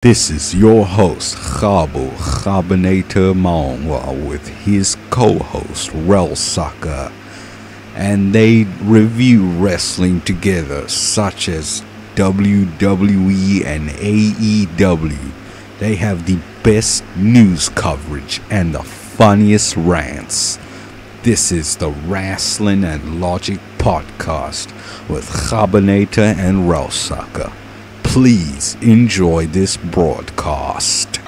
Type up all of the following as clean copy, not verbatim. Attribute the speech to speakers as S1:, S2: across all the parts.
S1: This is your host, Kgabo Mongwa, with his co-host, Rellsucka, and they review wrestling together, such as WWE and AEW. They have the best news coverage and the funniest rants. This is the Rasslin and Logic podcast with Kgabo and Rellsucka. Please enjoy this broadcast.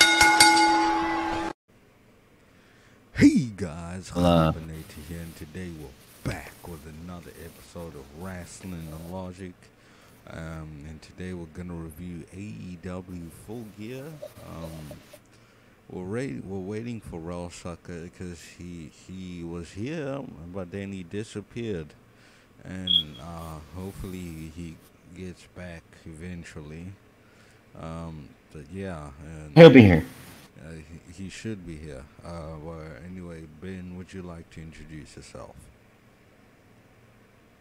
S1: Hey guys, Kgabo here, and today we're back with another episode of Rasslin and Logic. And today we're gonna review AEW Full Gear. We're waiting for Rellsucka because he was here, but then he disappeared, and hopefully he gets back eventually. But yeah, and
S2: He'll be here.
S1: he should be here. Well, anyway, Ben, would you like to introduce yourself?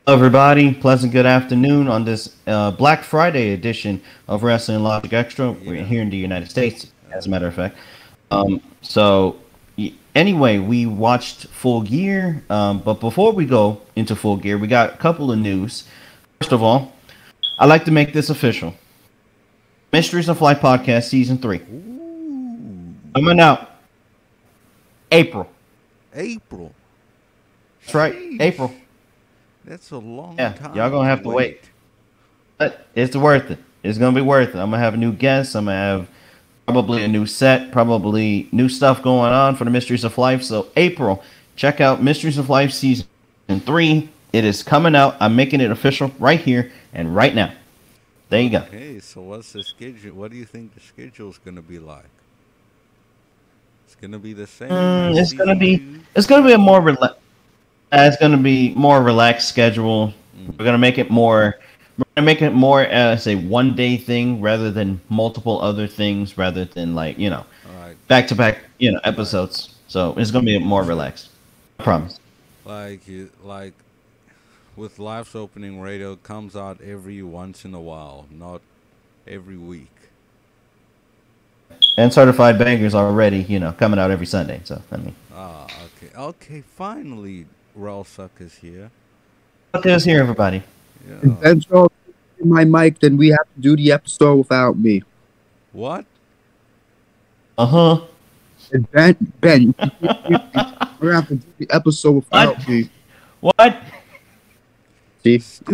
S2: Hello, everybody. Pleasant good afternoon on this Black Friday edition of Rasslin and Logic Extra. We're here in the United States, as a matter of fact. Anyway, we watched Full Gear, but before we go into Full Gear, we got a couple of news. First of all, I'd like to make this official. Mysteries of Flight Podcast Season 3. Coming out April. That's right, April.
S1: That's a long time.
S2: Y'all gonna have to wait. But it's worth it. It's gonna be worth it. I'm gonna have a new guest. I'm gonna have probably a new set, probably new stuff going on for the Mysteries of Life. So April, check out Mysteries of Life Season 3. It is coming out. I'm making it official right here and right now. There you go.
S1: Okay, so what's the schedule? What do you think the schedule's gonna be like? It's gonna be the same.
S2: It's gonna be a more it's gonna be more relaxed schedule. We're gonna make it more. We're gonna make it more as a one-day thing rather than multiple other things, rather than back-to-back episodes. So it's gonna be more relaxed. I promise.
S1: Like with Life's Opening Radio, comes out every once in a while, not every week.
S2: And Certified Bangers already, coming out every Sunday. So I mean.
S1: Okay. Finally, Rellsucka's here.
S2: Rellsucka's here, everybody.
S1: Yeah.
S3: If Ben's in my mic, then we have to do the episode without me.
S1: What?
S3: And Ben, we're gonna have to do the episode without me.
S2: What?
S3: See,
S2: I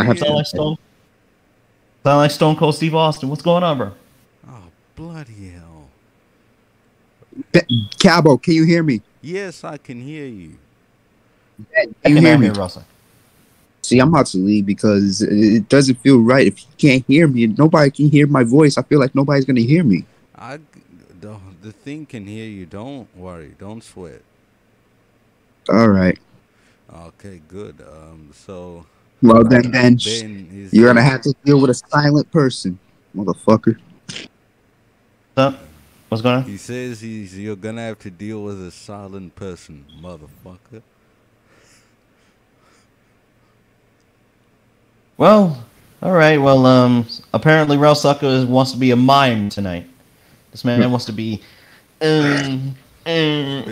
S2: have sound like Stone Cold Steve Austin. What's going on, bro?
S1: Oh, bloody hell!
S3: Kgabo, can you hear me?
S1: Yes, I can hear you.
S3: Ben, can you hear me?
S2: Russell.
S3: See, I'm about to leave because it doesn't feel right. If you can't hear me, nobody can hear my voice. I feel like nobody's gonna hear me.
S1: The thing can hear you. Don't worry. Don't sweat.
S3: All right.
S1: Okay, good. So.
S3: Well, then, Ben, you're gonna have to deal with a silent person, motherfucker.
S2: What's going on?
S1: He says you're gonna have to deal with a silent person, motherfucker.
S2: Well, all right. Well, apparently Rellsucka wants to be a mime tonight. This man wants to be.
S1: Ben says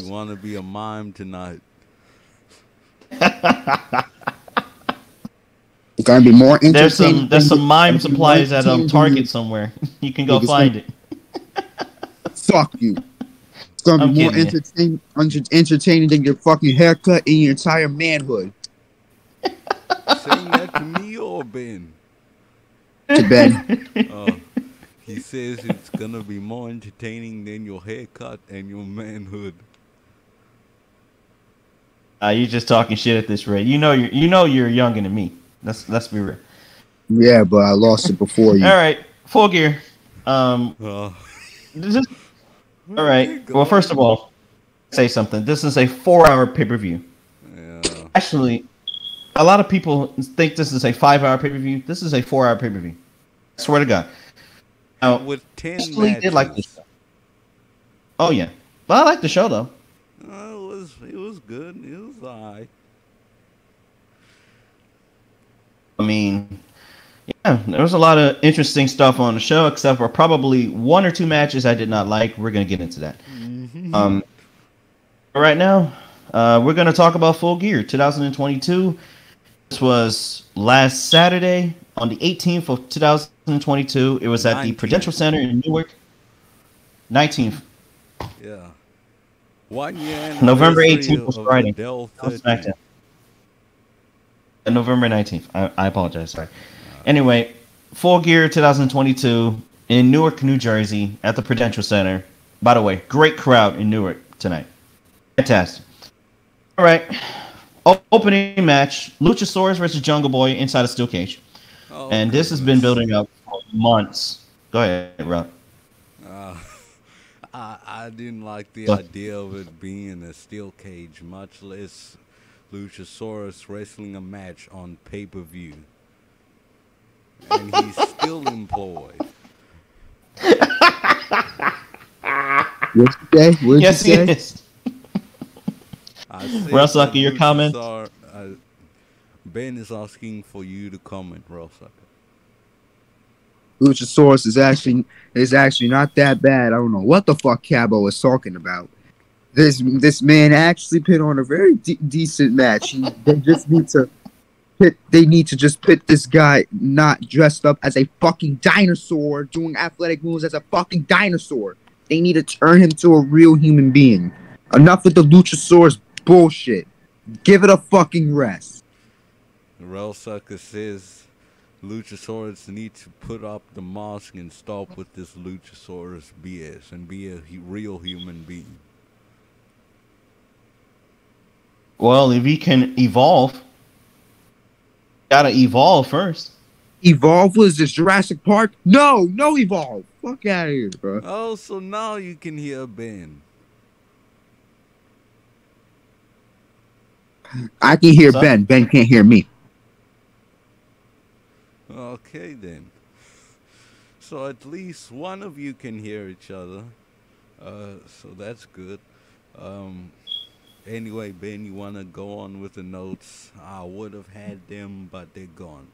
S1: you want to be a mime tonight.
S3: It's gonna be more entertaining.
S2: There's some mime supplies at Target somewhere. You can go find it.
S3: Fuck you. It's gonna be more entertaining than your fucking haircut and your entire manhood.
S1: Saying that to me or Ben?
S3: To Ben.
S1: He says it's gonna be more entertaining than your haircut and your manhood.
S2: You just talking shit at this rate. You know you're younger than me. Let's be real.
S3: Yeah, but I lost it before you.
S2: All right, Full Gear. All right. Well, first of all, say something. This is a 4-hour pay-per-view.
S1: Yeah.
S2: Actually, a lot of people think this is a 5-hour pay-per-view. This is a 4-hour pay-per-view. I swear to God. Now,
S1: with 10
S2: matches. Did like this show. Oh yeah, but I like the show though.
S1: It was good. It was alright.
S2: I mean, Yeah, there was a lot of interesting stuff on the show, except for probably one or two matches I did not like. We're gonna get into that.
S1: Mm-hmm.
S2: Um, right now, we're gonna talk about Full Gear 2022. This was last Saturday on the 18th of 2022. It was at the
S1: 19th.
S2: Prudential Center in Newark. 19th,
S1: Yeah. 1 year
S2: November
S1: anniversary
S2: 18th was
S1: of the
S2: Friday.
S1: Dell
S2: That was
S1: 13.
S2: SmackDown. November 19th. I apologize. Sorry.
S1: Uh,
S2: Anyway, Full Gear 2022 in Newark, New Jersey at the Prudential Center. By the way, great crowd in Newark tonight. Fantastic. All right. Opening match Luchasaurus versus Jungle Boy inside a steel cage.
S1: oh,
S2: And this has been
S1: goodness.
S2: building up for months. Go ahead, Rob.
S1: Uh, I didn't like the
S2: So,
S1: idea of it being in a steel cage, much less Luchasaurus wrestling a match on pay per view. And he's still employed.
S3: What'd you say? What'd you
S2: yes, he
S3: say?
S2: is.
S1: I said
S2: Rellsucka,
S1: that
S2: your comments?
S1: Luchasaurus. Ben is asking for you to comment, Rellsucka.
S3: Luchasaurus is actually not that bad. I don't know what the fuck Kgabo is talking about. This man actually put on a very decent match. They need to just put this guy not dressed up as a fucking dinosaur doing athletic moves as a fucking dinosaur. They need to turn him to a real human being. Enough with the Luchasaurus bullshit. Give it a fucking rest.
S1: Rellsucka says Luchasaurus need to put up the mask and stop with this Luchasaurus BS and be a real human being.
S2: Well, if he can evolve, gotta evolve first.
S3: Evolve was this Jurassic Park? No Evolve. Fuck out of here, bro.
S1: Oh, so now you can hear Ben.
S3: I can hear
S2: What's up?
S3: Ben. Ben can't hear me.
S1: Okay then. So at least one of you can hear each other. So that's good. Um, anyway, Ben, you wanna go on with the notes? I would have had them, but they're gone.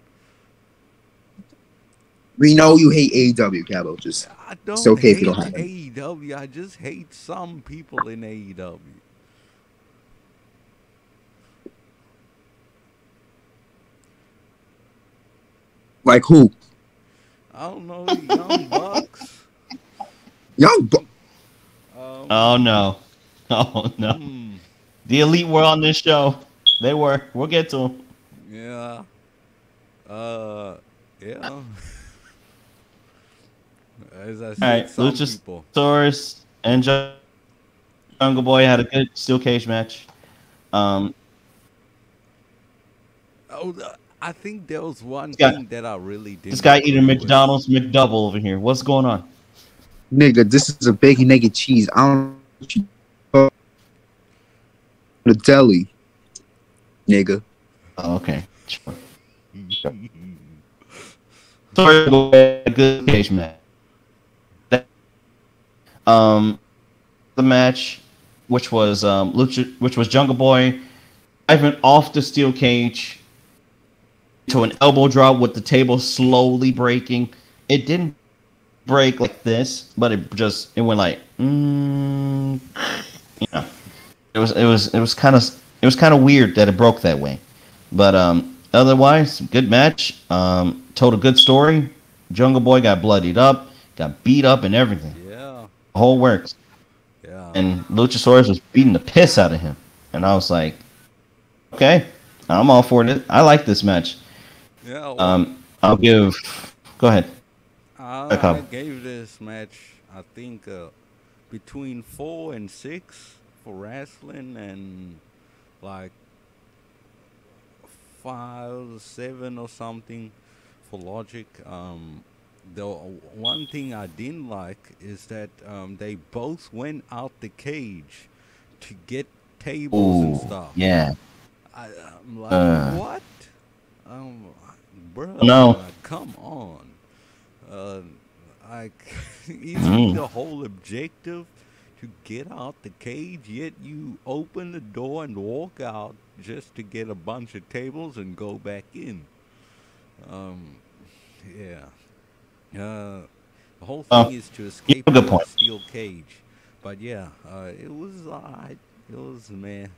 S3: We know you hate AEW, Kgabo. Just
S1: I
S3: it's
S1: don't
S3: okay if you don't
S1: hate
S3: have them.
S1: AEW. I just hate some people in AEW.
S3: Like who?
S1: I don't know, Young Bucks.
S3: Young Bu-
S2: Oh no. Oh no.
S1: Hmm,
S2: The elite were on this show. They were. We'll get to them.
S1: yeah. Uh, yeah. As I
S2: All
S1: said,
S2: right.
S1: some people.
S2: Luchasaurus and Jungle Boy had a good steel cage match. Um,
S1: Oh, I think there was one
S2: this guy,
S1: thing that I really
S2: this
S1: didn't
S2: guy eating
S1: agree with.
S2: McDonald's McDouble over here. What's going on?
S3: nigga, this is a bacon, egg, and cheese. I don't know what you the deli, nigga.
S2: Oh, okay. Sure. Sorry, a good cage match. Um, the match, which was which was Jungle Boy diving off the steel cage to an elbow drop with the table slowly breaking. It didn't break like this, but it went like you know. It was kind of weird that it broke that way. But otherwise, good match. Told a good story. Jungle Boy got bloodied up, got beat up and everything.
S1: Yeah,
S2: The whole works.
S1: yeah,
S2: And Luchasaurus was beating the piss out of him. And I was like, okay, I'm all for it. I like this match.
S1: yeah. Well,
S2: I'll give. Go ahead.
S1: I gave this match, I think, between 4 and 6 for wrestling, and like 5, 7 or something for Logic. The one thing I didn't like is that they both went out the cage to get tables and
S2: Oh,
S1: stuff.
S2: yeah.
S1: I'm like,
S2: Uh,
S1: what? Um,
S2: no.
S1: bruh, come on. Uh, like, isn't
S2: Mm.
S1: the whole objective to get out the cage, yet you open the door and walk out just to get a bunch of tables and go back in? Um, Yeah. The whole
S2: Oh,
S1: thing is to
S2: you
S1: escape
S2: have a good
S1: the
S2: point.
S1: steel cage. But yeah, it was alright. It was man.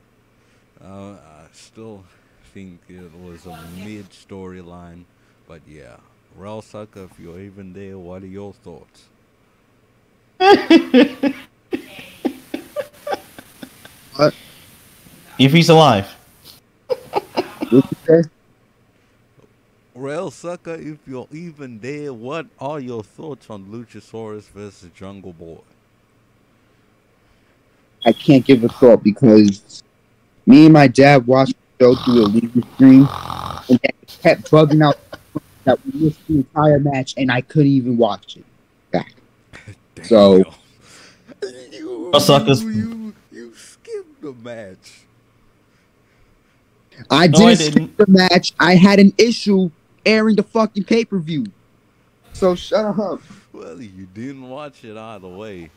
S1: I still think it was a mid storyline. But yeah, Rellsucka, if you're even there, what are your thoughts?
S3: What?
S2: If he's alive.
S3: What you say?
S1: Rellsucka, if you're even there, what are your thoughts on Luchasaurus versus Jungle Boy?
S3: I can't give a thought because me and my dad watched the show through a leisure stream, and it kept bugging out that we missed the entire match, and I couldn't even watch it back.
S1: Damn.
S3: So
S1: You,
S2: Rellsucka's.
S1: you skipped the match.
S3: I
S2: No, I
S3: didn't skip
S2: didn't.
S3: the match. I had an issue airing the fucking pay-per-view. So shut up.
S1: Well, you didn't watch it either way.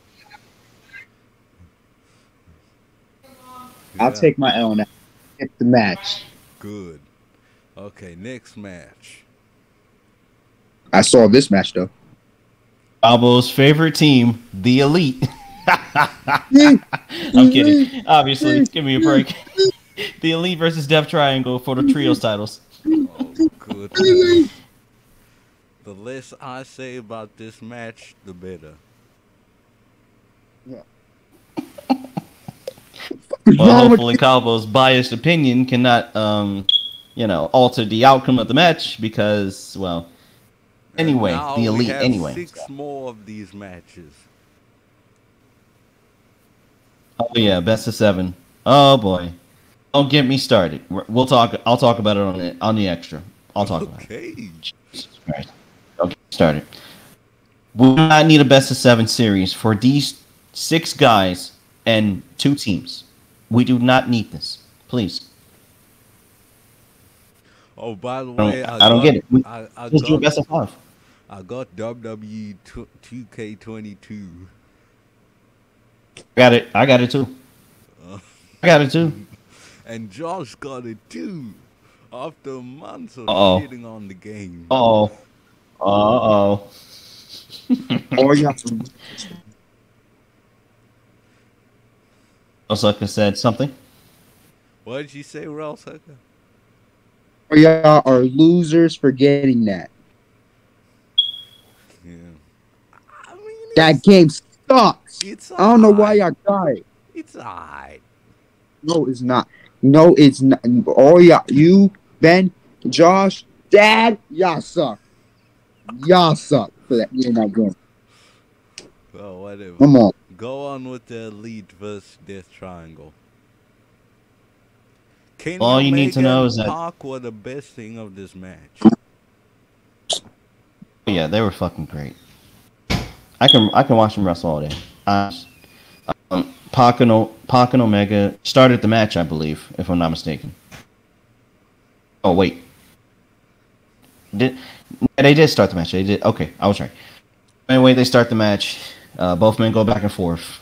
S3: I'll
S1: Yeah,
S3: take my L now. Skip the match.
S1: good. Okay, next match.
S3: I saw this match though.
S2: Kgabo's favorite team, the Elite. I'm kidding. Obviously, give me a break. The Elite versus Death Triangle for the trios titles.
S1: Oh, goodness. The less I say about this match, the better.
S2: Well, hopefully, Kgabo's biased opinion cannot, alter the outcome of the match because, well,
S1: And
S2: anyway,
S1: now
S2: the
S1: we
S2: Elite.
S1: have
S2: Anyway.
S1: 6 more of these matches.
S2: Oh yeah, best of 7. Oh boy, don't get me started. We'll talk. I'll talk about it on the extra. I'll talk about it.
S1: Okay.
S2: Jesus Christ. Don't get me started. We do not need a best of 7 series for these 6 guys and 2 teams. We do not need this. Please.
S1: Oh, by the
S2: I
S1: way,
S2: don't get it.
S1: I
S2: Let's do a
S1: got
S2: best of 5.
S1: I got WWE 2K22.
S2: Got it. I got it too.
S1: Uh,
S2: I got it too.
S1: and Josh got it too. After months of
S2: Uh-oh.
S1: shitting on the game.
S2: Uh oh.
S3: Oh yeah.
S2: Rellsucka said something.
S1: What did you say, Rellsucka?
S3: Oh, y'all are losers for getting that.
S1: Yeah. I mean,
S3: That game sucks.
S1: it's
S3: I don't know why
S1: alright.
S3: y'all got it.
S1: It's alright.
S3: No, it's not. No, it's not. Oh yeah, you, Ben, Josh, Dad, y'all suck. Y'all suck for that getting that game.
S1: Well, whatever.
S3: Come on.
S1: Go on with the Elite versus Death Triangle. Kenny
S2: All you need
S1: Omega
S2: to know
S1: and
S2: is that
S1: Pac were the best thing of this match.
S2: yeah, they were fucking great. I can watch them wrestle all day. Pac and Omega started the match, I believe, if I'm not mistaken. Oh wait, they did start the match. They did. Okay, I was right. Anyway, they start the match. Both men go back and forth.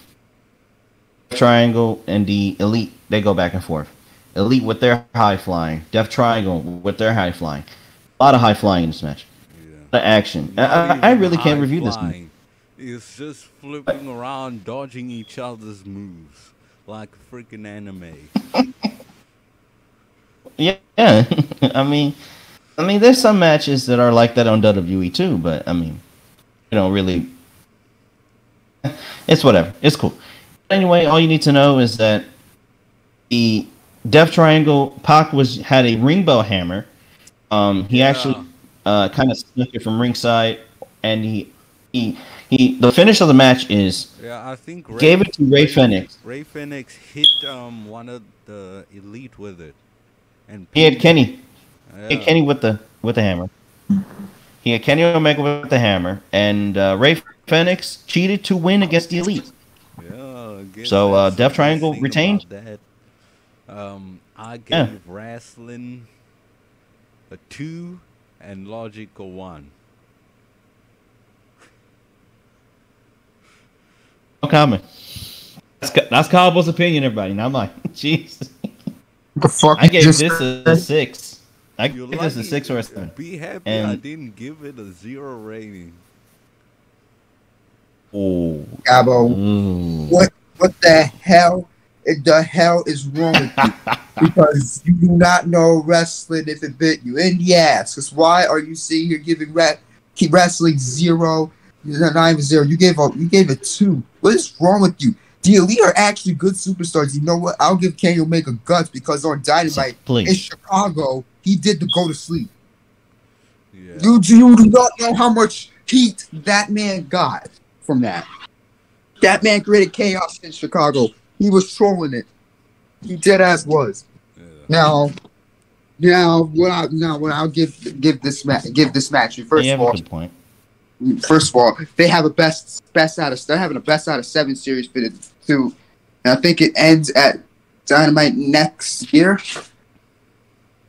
S2: Triangle and the Elite, they go back and forth. Elite with their high flying. Death Triangle with their high flying. A lot of high flying in this match.
S1: Yeah.
S2: A lot of action.
S1: Not
S2: I
S1: even
S2: really can't
S1: high
S2: review this
S1: flying.
S2: match.
S1: It's just flipping around, dodging each other's moves like a freaking anime.
S2: Yeah. I mean, there's some matches that are like that on WWE too, but I mean, you know, really, it's whatever. It's cool. Anyway, all you need to know is that the Death Triangle, Pac had a ring bell hammer. He
S1: Yeah.
S2: actually kind of snuck it from ringside, and the finish of the match is
S1: Yeah, I think
S2: gave it to Ray Fenix.
S1: Ray Fenix hit one of the Elite with it, and
S2: He had Kenny.
S1: Yeah.
S2: He had Kenny with the hammer. He had Kenny Omega with the hammer, and Ray Fenix cheated to win against the Elite.
S1: Yeah, I guess
S2: So,
S1: that's the
S2: Death
S1: best
S2: Triangle
S1: thing
S2: retained?
S1: about that. I
S2: Yeah.
S1: gave Rasslin a 2 and Logic a 1.
S2: No comment. That's Kgabo's opinion, everybody. Not mine. Jeez.
S3: What the fuck?
S2: I gave this a 6. I
S1: You're
S2: give this a
S1: lucky.
S2: 6 or a 7.
S1: Be happy I
S2: And
S1: didn't give it a 0 rating.
S2: oh,
S3: Kgabo,
S2: ooh.
S3: what the hell is wrong with you? Because you do not know wrestling if it bit you in the ass. Because why are you sitting here giving keep wrestling 0, not even 0? You gave it 2. What is wrong with you? The Elite are actually good superstars. You know what? I'll give Kenny Omega guts because on Dynamite in
S2: Please.
S3: Chicago, he did the go to sleep.
S1: Yeah.
S3: You do not know how much heat that man got from that. That man created chaos in Chicago. He was trolling it. He dead ass was.
S1: Yeah.
S3: What I'll give this match.
S2: You have a good point.
S3: First of all, they have a they're having a best out of 7 series fitted too, and I think it ends at Dynamite next year.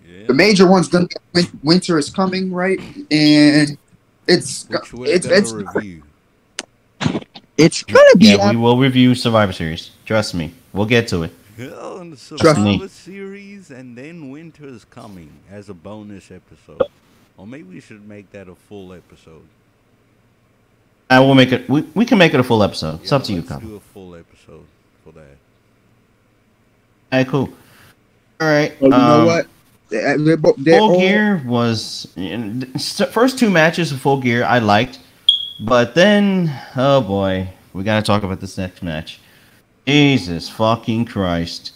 S1: Yeah.
S3: The major one's gonna be Winter is Coming, right? And
S1: Which we're gonna review.
S3: it's gonna be
S2: Yeah, we will review Survivor Series. Trust me. We'll get to it.
S1: Hell, and the
S3: Trust
S2: me.
S1: Survivor Series, and then Winter is Coming as a bonus episode. Or maybe we should make that a full episode.
S2: I will make it. We can make it a full episode. It's up to you,
S1: Let's
S2: Kgabo.
S1: do a full episode for that.
S2: All right, cool. All right.
S3: You know what?
S2: Full Gear was first 2 matches of Full Gear I liked, but then oh boy, we gotta talk about this next match. Jesus fucking Christ!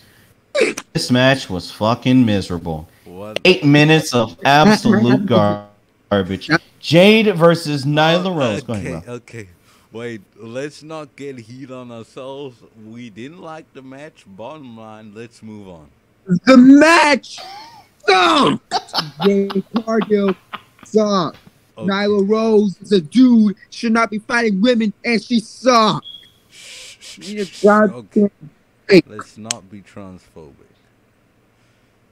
S2: This match was fucking miserable.
S1: What?
S2: 8 minutes of absolute garbage. Jade versus Nyla Rose. Go ahead, bro.
S1: Okay. Wait, let's not get heat on ourselves. We didn't like the match. Bottom line, let's move on.
S3: The match sucked. Jade Cargill sucked.
S1: Okay.
S3: Nyla Rose is a dude, should not be fighting women, and she sucked.
S1: Okay. Let's not be transphobic.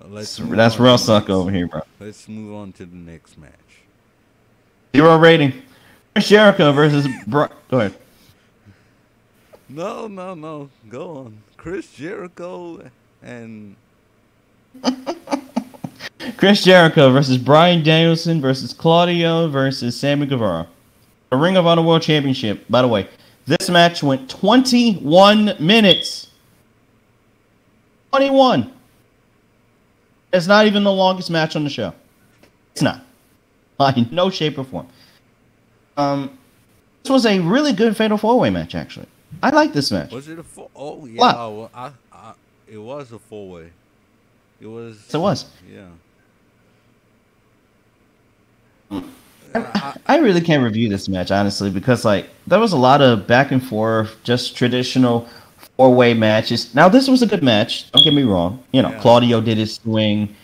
S2: That's Rellsucka over here, bro.
S1: Let's move on to the next match.
S2: 0 rating. Chris Jericho versus Go ahead.
S1: No. Go on. Chris Jericho and
S2: Chris Jericho versus Bryan Danielson versus Claudio versus Sammy Guevara. The Ring of Honor World Championship. By the way, this match went 21 minutes. 21. It's not even the longest match on the show. It's not. In no shape or form. This was a really good Fatal 4-Way match, actually. I like this match.
S1: was it a four? Oh yeah,
S2: What?
S1: well, it was a 4-way. It was.
S2: Yes, it was.
S1: Yeah.
S2: I really can't review this match, honestly, because like there was a lot of back and forth, just traditional 4-way matches. Now this was a good match. Don't get me wrong. You know,
S1: Yeah.
S2: Claudio did his swing.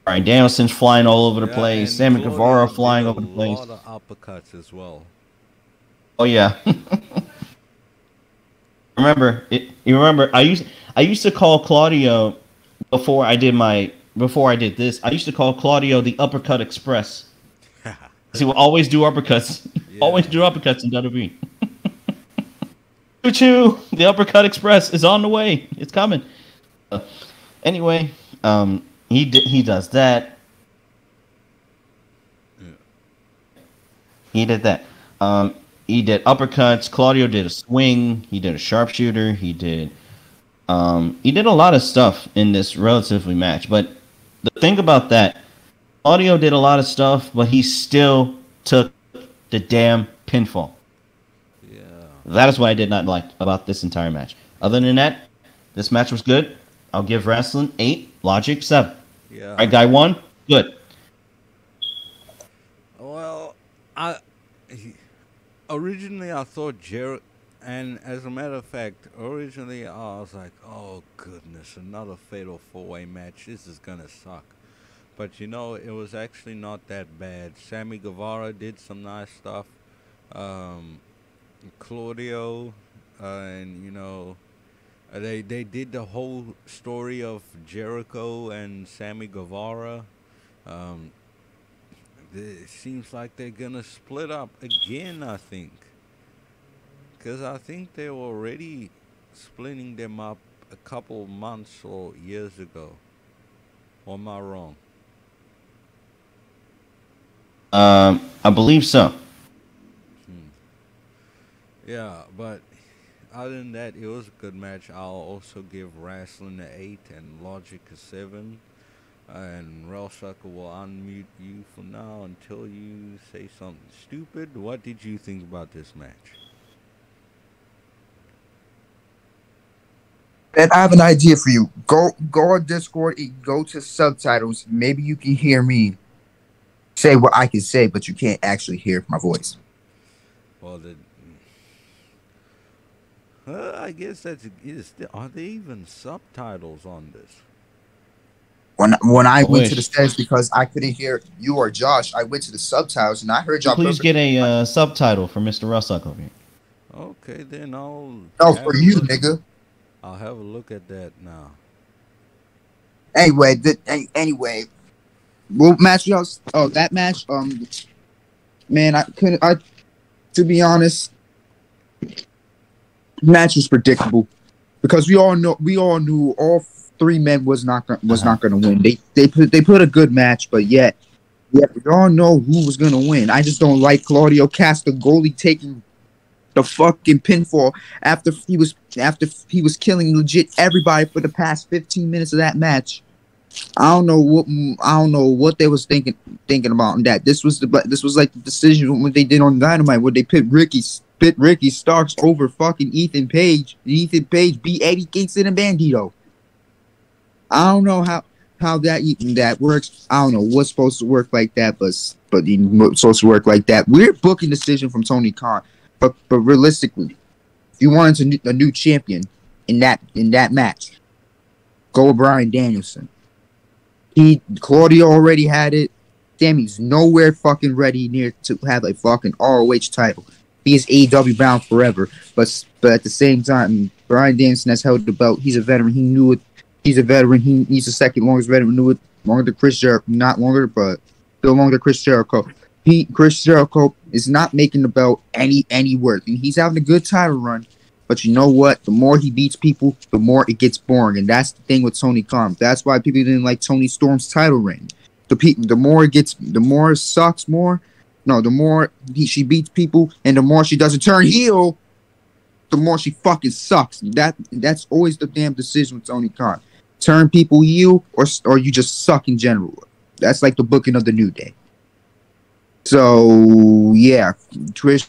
S2: Bryan Danielson's flying all over the
S1: Yeah,
S2: place.
S1: and
S2: Sammy
S1: Claudio
S2: Guevara
S1: did
S2: flying
S1: a
S2: over the place.
S1: lot of uppercuts as well.
S2: Oh yeah. You remember? I used to call Claudio before I did this. I used to call Claudio the Uppercut Express. He will always do uppercuts.
S1: Yeah.
S2: Always do uppercuts in WWE. Choo-choo! The Uppercut Express is on the way. It's coming. Anyway, he does that.
S1: Yeah.
S2: He did that. He did uppercuts. Claudio did a swing. He did a sharpshooter. He did a lot of stuff in this relatively match. But the thing about that, Claudio did a lot of stuff, but he still took the damn pinfall.
S1: Yeah.
S2: That is what I did not like about this entire match. Other than that, this match was good. I'll give Rasslin 8, Logic 7.
S1: Yeah.
S2: All right, guy 1, good.
S1: Well, originally I thought and as a matter of fact, originally I was like, oh goodness, another Fatal 4-Way match. This is gonna suck. But you know, it was actually not that bad. Sammy Guevara did some nice stuff. Claudio, and you know, they did the whole story of Jericho and Sammy Guevara. It seems like they're gonna split up again, I think. Because I think they were already splitting them up a couple months or years ago. Or am I wrong?
S2: I believe so.
S1: Yeah, but other than that, it was a good match. I'll also give Rasslin an 8 and Logic a 7. And Rellsucka will unmute you for now until you say something stupid. What did you think about this match?
S3: And I have an idea for you. Go on Discord and go to subtitles. Maybe you can hear me say what I can say, but you can't actually hear my voice.
S1: Well, I guess that's is. Are there even subtitles on this?
S3: When I
S2: I
S3: went to the
S2: wish.
S3: settings because I couldn't hear you or Josh, I went to the subtitles and I heard y'all
S2: Please
S3: perfect.
S2: get a subtitle for Mr. Rellsucka over here.
S1: Okay, then I'll
S3: No,
S1: have
S3: for
S1: a
S3: you,
S1: look.
S3: nigga.
S1: I'll have a look at that now.
S3: Anyway, anyway, what match y'all? Oh, that match. Man, I couldn't. I to be honest, match was predictable because we all knew all three men was not gonna win. They put a good match, but yet we all know who was gonna win. I just don't like Claudio Castagnoli taking the fucking pinfall after he was killing legit everybody for the past 15 minutes of that match. I don't know what they was thinking about in that. This was like the decision what they did on Dynamite, where they pit Ricky Starks over fucking Ethan Page. Ethan Page beat Eddie Kingston and Bandito. I don't know how that works. I don't know what's supposed to work like that, but it's supposed to work like that. Weird booking decision from Tony Khan, but realistically, if you wanted a new champion in that match, go with Bryan Danielson. Claudio already had it. Sammy's nowhere fucking ready near to have a fucking ROH title. He is AEW bound forever. But at the same time, Bryan Danielson has held the belt. He's a veteran. He knew it. He's a veteran. He's the second longest veteran. Knew it longer than Chris Jericho. Not longer, but still longer than Chris Jericho. Chris Jericho is not making the belt any worse. And he's having a good title run. But you know what? The more he beats people, the more it gets boring. And that's the thing with Tony Khan. That's why people didn't like Tony Storm's title reign. The more it sucks more. No, the more she beats people and the more she doesn't turn heel, the more she fucking sucks. That's always the damn decision with Tony Khan. Turn people heel or you just suck in general. That's like the booking of the New Day. So yeah, Chris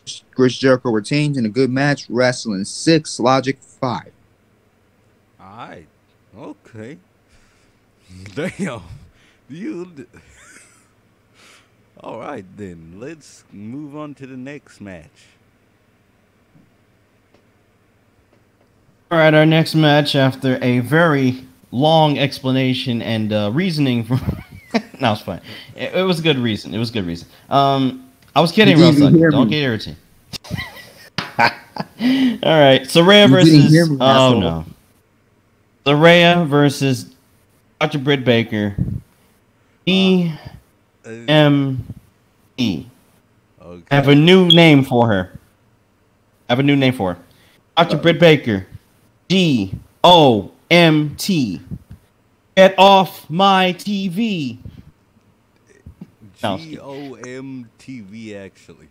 S3: Jericho retains in a good match. Rasslin 6, Logic 5.
S1: Alright. Okay. Damn. You. Alright then. Let's move on to the next match.
S2: All right, our next match after a very long explanation and reasoning from. No, it's fine. It was a good reason. It was a good reason. I was kidding, Rellsucka. Don't get irritated. All right, Saraya versus. Oh no. Saraya versus Dr. Britt Baker. EME. Okay. I have a new name for her. Dr. Britt Baker. GOMT. Get off my TV.
S1: GOMTV actually.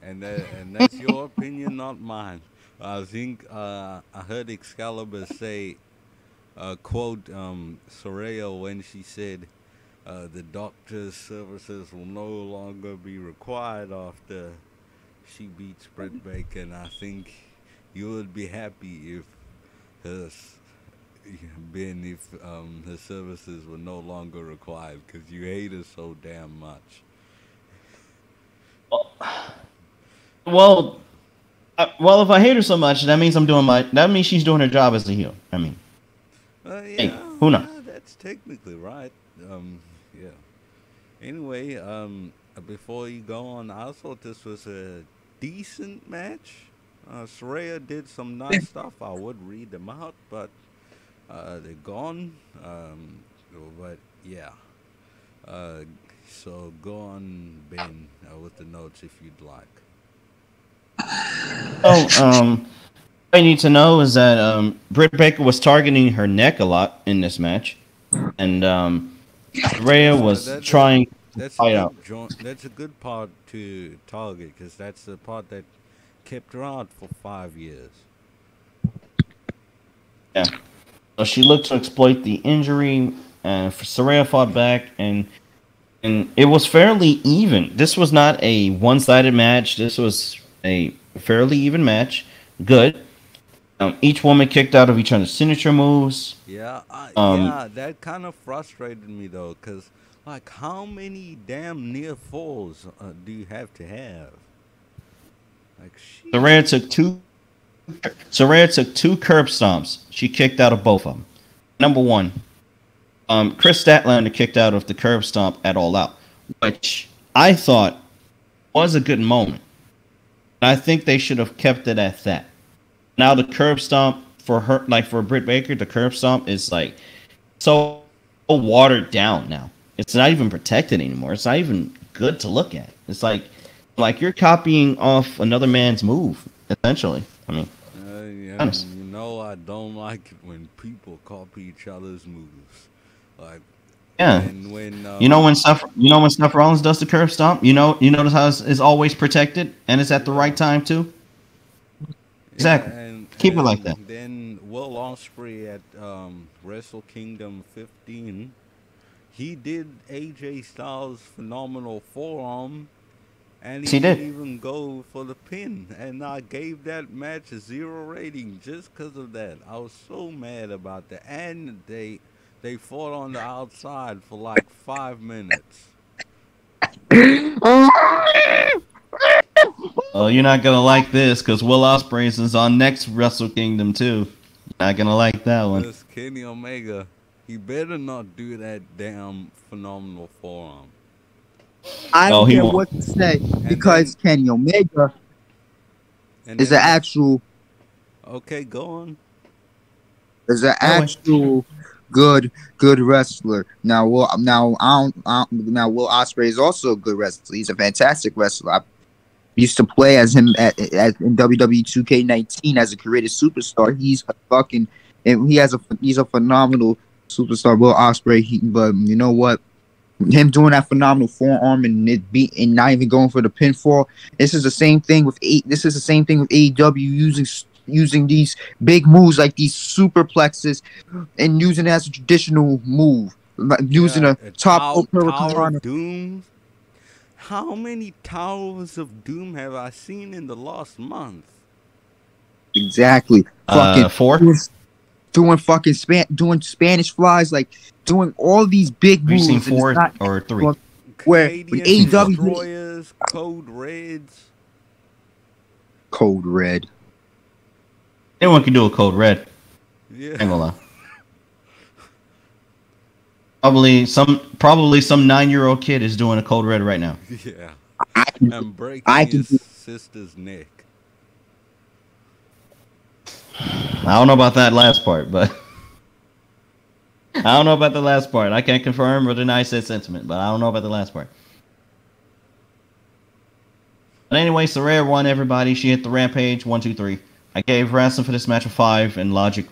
S1: And that's your opinion, not mine. I think I heard Excalibur say, quote, Saraya when she said, the doctor's services will no longer be required after she beats Britt Baker, and I think you would be happy if her her services were no longer required because you hate her so damn much.
S2: Well, if I hate her so much, that means that means she's doing her job as a heel. I mean,
S1: Yeah,
S2: hey, who knows?
S1: that's technically right. Yeah. Anyway, before you go on, I thought this was a decent match. Saraya did some nice stuff. I would read them out, but they're gone. But yeah. So go on, Ben, with the notes if you'd like.
S2: What I need to know is that Britt Baker was targeting her neck a lot in this match, and Saraya was trying
S1: that's a
S2: fight out.
S1: good joint. That's a good part to target because that's the part that kept her out for 5 years.
S2: Yeah. So she looked to exploit the injury, and Saraya fought back, and it was fairly even. This was not a one-sided match. This was a fairly even match. Good. Each woman kicked out of each other's signature moves.
S1: Yeah,
S2: Um,
S1: yeah, that kind of frustrated me though, cause like how many damn near falls do you have to have? Like,
S2: Saraya
S1: she.
S2: took two. Saraya took two curb stomps. She kicked out of both of them. Number one, Chris Statlander kicked out of the curb stomp at All Out, which I thought was a good moment. I think they should have kept it at that. Now the curb stomp for her, like for Britt Baker, the curb stomp is like so watered down now. It's not even protected anymore. It's not even good to look at. It's like you're copying off another man's move, essentially. I mean,
S1: Yeah,
S2: honest.
S1: you know I don't like it when people copy each other's moves. Like
S2: Yeah.
S1: when
S2: When Seth Rollins does the curb stomp, you notice how it's always protected and it's at the
S1: yeah.
S2: right time too.
S1: Yeah,
S2: Exactly.
S1: and
S2: Keep it like that.
S1: then Will Ospreay at Wrestle Kingdom 15, he did AJ Styles' phenomenal forearm, and
S2: Yes,
S1: he
S2: he
S1: didn't
S2: did.
S1: even go for the pin. And I gave that match a 0 rating just because of that. I was so mad about that. And they fought on the outside for like 5 minutes.
S2: You're not gonna like this because Will Ospreay is on next Wrestle Kingdom too. You're not gonna like that one.
S1: This Kenny Omega, he better not do that damn phenomenal forearm.
S3: I
S2: Oh,
S3: don't
S2: he
S3: care
S2: won't.
S3: what you say
S1: And
S3: because
S1: then
S3: Kenny Omega
S1: and
S3: is an
S1: then the
S3: actual
S1: okay, go on.
S3: is an
S2: Go away.
S3: actual good wrestler. Now Will Ospreay is also a good wrestler. He's a fantastic wrestler. I used to play as him at in WWE 2K19 as a creative superstar. He's a fucking and he's a phenomenal superstar. Will Ospreay. But you know what? Him doing that phenomenal forearm and and not even going for the pinfall. This is the same thing with AEW using these big moves like these superplexes and using it as a traditional move, like using
S1: Yeah,
S3: a top rope
S1: Tower
S3: hurricane.
S1: of Doom. How many Towers of Doom have I seen in the last month?
S3: Exactly. Fucking
S2: 4.
S3: doing Spanish flies, like doing all these big
S2: Have you seen
S3: moves, and it's
S2: 4
S3: not
S2: or 3?
S3: well, where when
S1: Canadian
S2: Seen 4.
S3: AEW
S1: Destroyers, Code Reds.
S3: Code Red.
S2: Anyone can do a code red.
S1: Yeah,
S2: Ain't gonna lie. Probably some 9-year-old kid is doing a code red right now.
S1: yeah.
S3: I can,
S1: And breaking
S3: I can
S1: his
S3: do
S1: sister's neck.
S2: I don't know about that last part, but I don't know about the last part. I can't confirm or deny said sentiment, but I don't know about the last part. But anyway, Saraya won everybody. She hit the rampage 1, 2, 3. I gave Rasslin for this match a 5 and Logic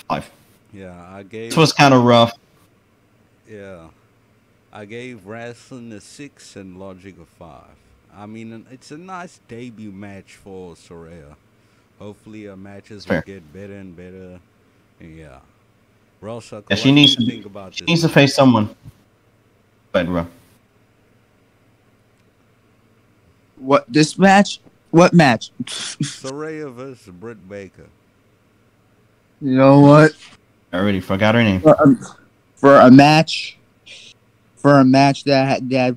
S2: 5.
S1: Yeah,
S2: This was kind of rough.
S1: yeah, I gave Wrestling a 6 and Logic a 5. I mean, it's a nice debut match for Soraya. Hopefully, her matches will
S2: Fair.
S1: get better and better. And yeah. Rellsucka,
S2: Yeah,
S1: what do you think about
S2: she
S1: this
S2: needs to
S1: match?
S2: face someone. Go ahead, bro.
S3: what this match. What match?
S1: Soraya versus Britt Baker.
S3: You know what?
S2: I already forgot her name.
S3: For a match, that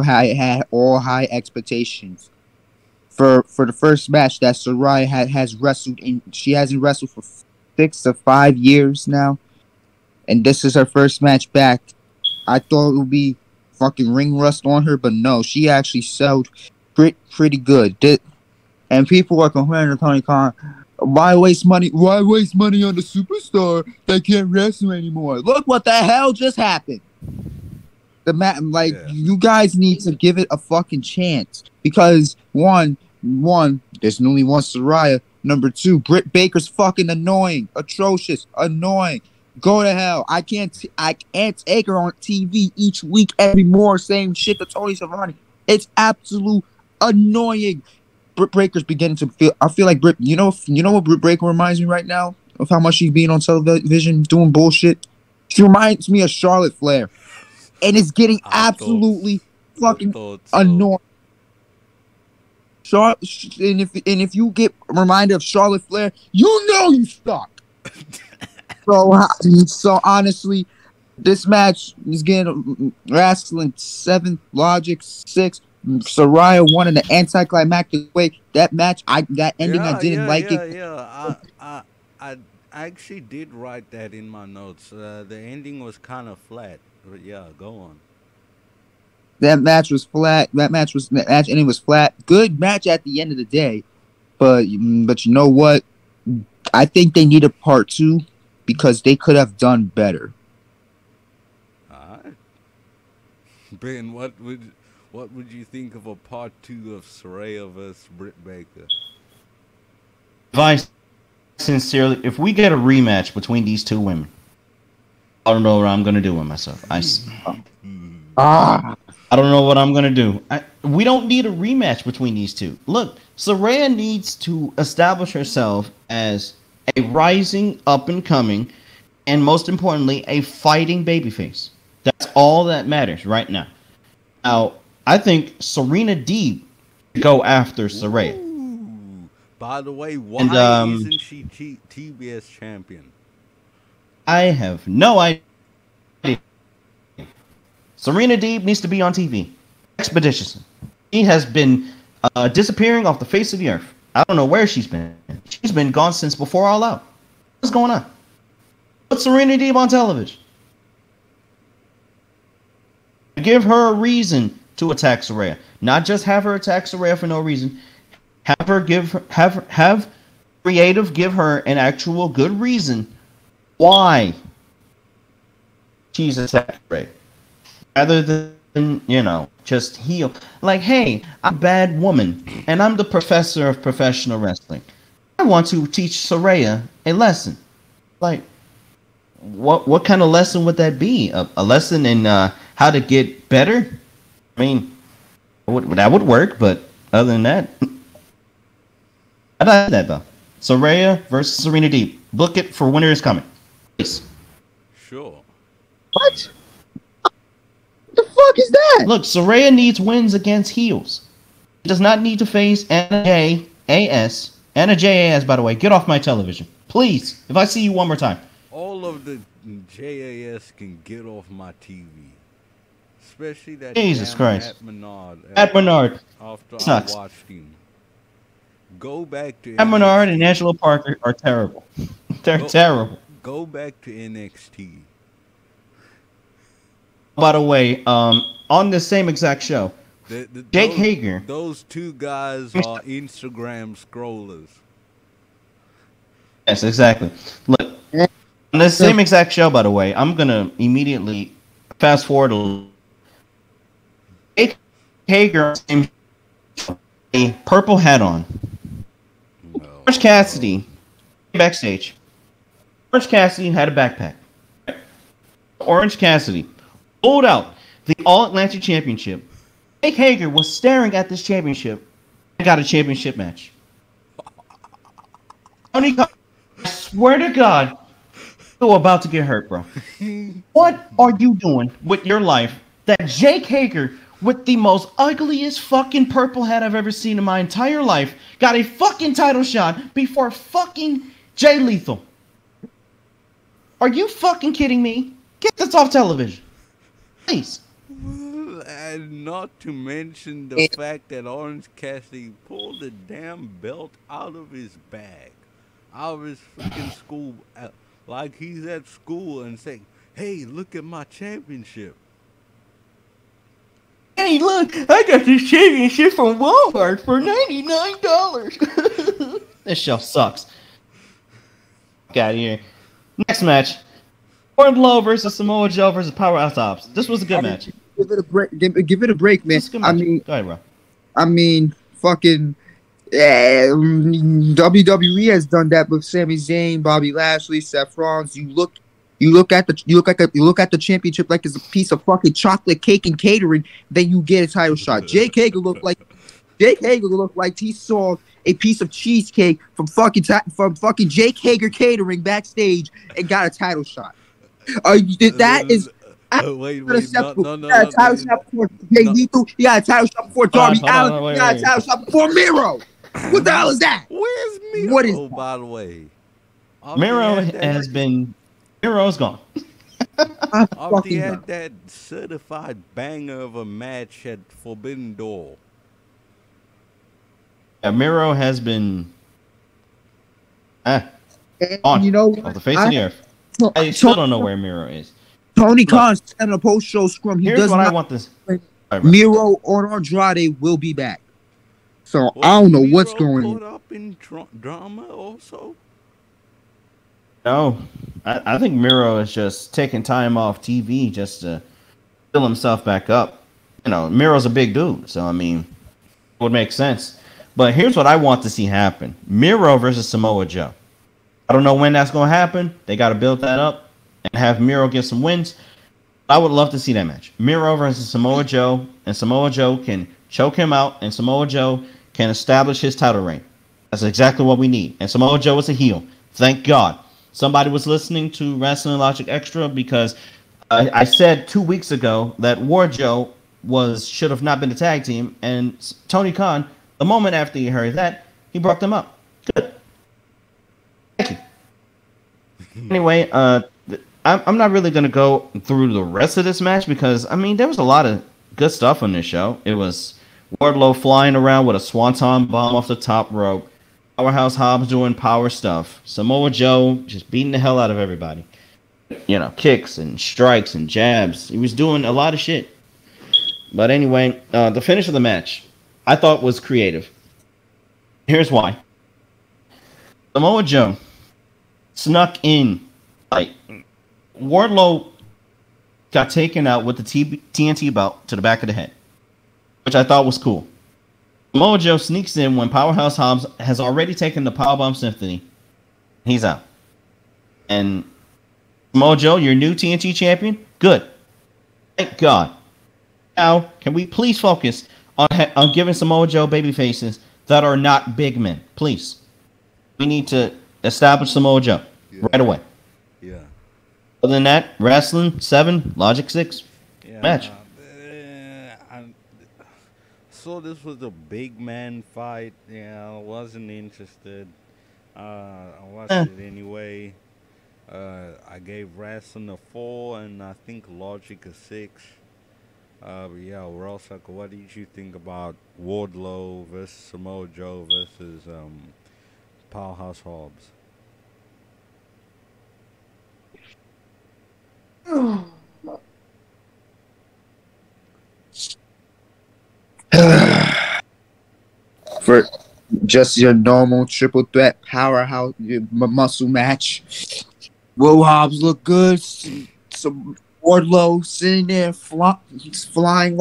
S3: had all high expectations. For the first match that Saraya has wrestled in, she hasn't wrestled for 6 to 5 years now, and this is her first match back. I thought it would be fucking ring rust on her, but no, she actually sold pretty good. And people are complaining to Tony Khan, why waste money? Why waste money on the superstar that can't wrestle anymore? Look what the hell just happened.
S1: Yeah.
S3: You guys need to give it a fucking chance because one, there's only one Saraya. Number 2, Britt Baker's fucking annoying, atrocious, annoying. Go to hell. I can't take her on TV each week, every more same shit to Tony Schiavone. It's absolute annoying. Britt Baker's beginning to feel. I feel like Britt. You know what Britt Baker reminds me right now of how much she's being on television doing bullshit. She reminds me of Charlotte Flair, and it's getting absolutely fucking annoying. And if you get reminded of Charlotte Flair, you know you suck. So honestly, this match is getting Rasslin 7, Logic 6, Saraya 1 in the anticlimactic way. That match, that ending, I didn't like it.
S1: Yeah. I actually did write that in my notes. The ending was kind of flat. But yeah, go on.
S3: That match was flat. That match ending was flat. Good match at the end of the day, but you know what? I think they need a part 2 because they could have done better.
S1: Alright. Ben, what would you think of a part 2 of Saraya vs. Britt Baker?
S2: Advice, sincerely, if we get a rematch between these two women, I don't know what I'm gonna do with myself. I don't know what I'm gonna do. We don't need a rematch between these two. Look, Saraya needs to establish herself as a rising, up and coming, and most importantly, a fighting babyface. That's all that matters right now. Now, I think Serena Deeb should go after Saraya.
S1: Ooh. By the way, why isn't she TBS champion?
S2: I have no idea. Serena Deeb needs to be on TV expeditiously. She has been disappearing off the face of the earth. I don't know where she's been. She's been gone since before All Out. What's going on? Put Serena Deeb on television. Give her a reason to attack Saraya. Not just have her attack Saraya for no reason. Have creative give her an actual good reason why she's attacking Saraya. Rather than, just heel. Like, hey, I'm a bad woman, and I'm the professor of professional wrestling. I want to teach Saraya a lesson. Like, what kind of lesson would that be? A lesson in how to get better? I mean, that would work, but other than that, I like that, though. Saraya versus Serena Deeb. Book it for Winter is Coming. Please.
S1: Sure.
S3: What? The fuck is that?
S2: Look, Saraya needs wins against heels. She does not need to face Anna JAS. Anna JAS, by the way, get off my television. Please, if I see you one more time.
S1: All of the JAS can get off my TV. Especially that
S2: Jesus Christ.
S1: Matt Menard. After
S2: Sucks.
S1: I watched him. Go back to
S2: Matt Menard and Angelo Parker are terrible. They're terrible.
S1: Go back to NXT.
S2: By the way, on this same exact show, Jake Hager.
S1: Those two guys are Instagram scrollers.
S2: Yes, exactly. Look, on this same exact show, by the way, I'm going to immediately fast forward Jake Hager, a purple hat on. Orange Cassidy, backstage. Orange Cassidy had a backpack. Orange Cassidy pulled out the All-Atlantic Championship. Jake Hager was staring at this championship and got a championship match. I swear to God, you're about to get hurt, bro. What are you doing with your life that Jake Hager, with the most ugliest fucking purple hat I've ever seen in my entire life, got a fucking title shot before fucking Jay Lethal? Are you fucking kidding me? Get this off television. Please.
S1: And not to mention the fact that Orange Cassidy pulled the damn belt out of his bag. Out of his freaking school. Like he's at school and saying, hey, look at my championship.
S2: Hey, look, I got this championship from Walmart for $99. This show sucks. Get out of here. Next match. Wardlow versus Samoa Joe versus Powerhouse Hobbs. This was a good match.
S3: Give it a break. Give it a break, man.
S2: Go ahead, bro.
S3: Fucking WWE has done that with Sami Zayn, Bobby Lashley, Seth Rollins. You look You look at the championship like it's a piece of fucking chocolate cake and catering. Then you get a title shot. Jake Hager looked like he saw a piece of cheesecake from fucking Jake Hager catering backstage and got a title shot. That is
S1: Wait,
S3: unacceptable.
S1: no,
S3: He got a title shot before Jay Lethal. He got a title shot before Darby Allin. He got a title shot before Miro. What the hell is that?
S1: Where's Miro?
S3: What is
S1: by the way?
S2: Miro's gone.
S1: After he had that certified banger of a match at Forbidden Door.
S2: Yeah, Miro has been
S3: and
S2: on
S3: you know
S2: off the face of the earth. I still don't know where Miro is.
S3: Tony Khan said in a post-show scrum. He
S2: Here's
S3: does
S2: what
S3: not
S2: I want this.
S3: Miro or Andrade will be back. So
S1: Well,
S3: I don't know
S1: Miro
S3: what's going on.
S1: caught up in drama also.
S2: No, I think Miro is just taking time off TV just to fill himself back up. You know, Miro's a big dude, so I mean, it would make sense. But here's what I want to see happen: Miro versus Samoa Joe. I don't know when that's going to happen. They got to build that up and have Miro get some wins. I would love to see that match. Miro versus Samoa Joe, and Samoa Joe can choke him out, and Samoa Joe can establish his title reign. That's exactly what we need. And Samoa Joe is a heel. Thank God. Somebody was listening to Rasslin and Logic Extra because I said 2 weeks ago that War Joe should have not been a tag team, and Tony Khan, the moment after he heard that, he brought them up. Good. Thank you. Anyway, I'm not really going to go through the rest of this match because, I mean, there was a lot of good stuff on this show. It was Wardlow flying around with a swanton bomb off the top rope. Powerhouse Hobbs doing power stuff. Samoa Joe just beating the hell out of everybody. You know, kicks and strikes and jabs. He was doing a lot of shit. But anyway, the finish of the match, I thought was creative. Here's why. Samoa Joe snuck in. Like, Wardlow got taken out with the TNT belt to the back of the head, which I thought was cool. Samoa Joe sneaks in when Powerhouse Hobbs has already taken the Powerbomb Symphony. He's out. And Samoa Joe, your new TNT champion? Good. Thank God. Now, can we please focus on giving Samoa Joe baby faces that are not big men? Please. We need to establish Samoa Joe right away.
S1: Yeah.
S2: Other than that, Wrestling 7, Logic 6. Match.
S1: So this was a big man fight. Yeah, I wasn't interested. I watched it anyway. I gave Rasslin a 4 and I think Logic a 6. But yeah, Rellsucka, what did you think about Wardlow versus Samoa Joe versus Powerhouse Hobbs?
S3: For just your normal triple threat powerhouse muscle match, Will Hobbs look good. Some Wardlow sitting there flying,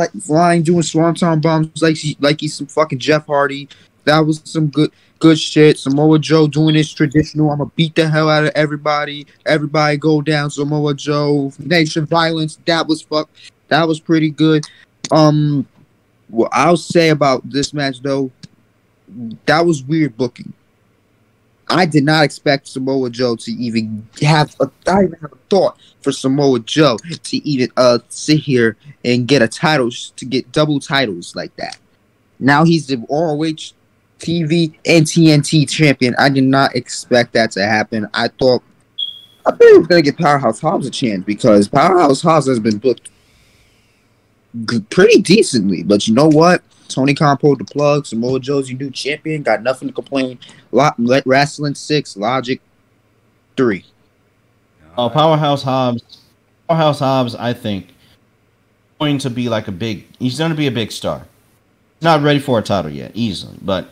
S3: doing swanton bombs like he's some fucking Jeff Hardy. That was some good shit. Samoa Joe doing his traditional. I'm gonna beat the hell out of everybody. Everybody go down. Samoa Joe nation violence. That was pretty good. What I'll say about this match though, that was weird booking. I did not expect Samoa Joe to even have a thought for Samoa Joe to even sit here and get double titles like that. Now he's the ROH TV and TNT champion. I did not expect that to happen. I thought he was gonna get Powerhouse Hobbs a chance because Powerhouse Hobbs has been booked pretty decently, but you know what? Tony Khan pulled the plug. Samoa Joe's your new champion. Got nothing to complain. Wrestling 6, Logic 3.
S2: Oh, Powerhouse Hobbs, I think, going to be like he's going to be a big star. Not ready for a title yet, easily. But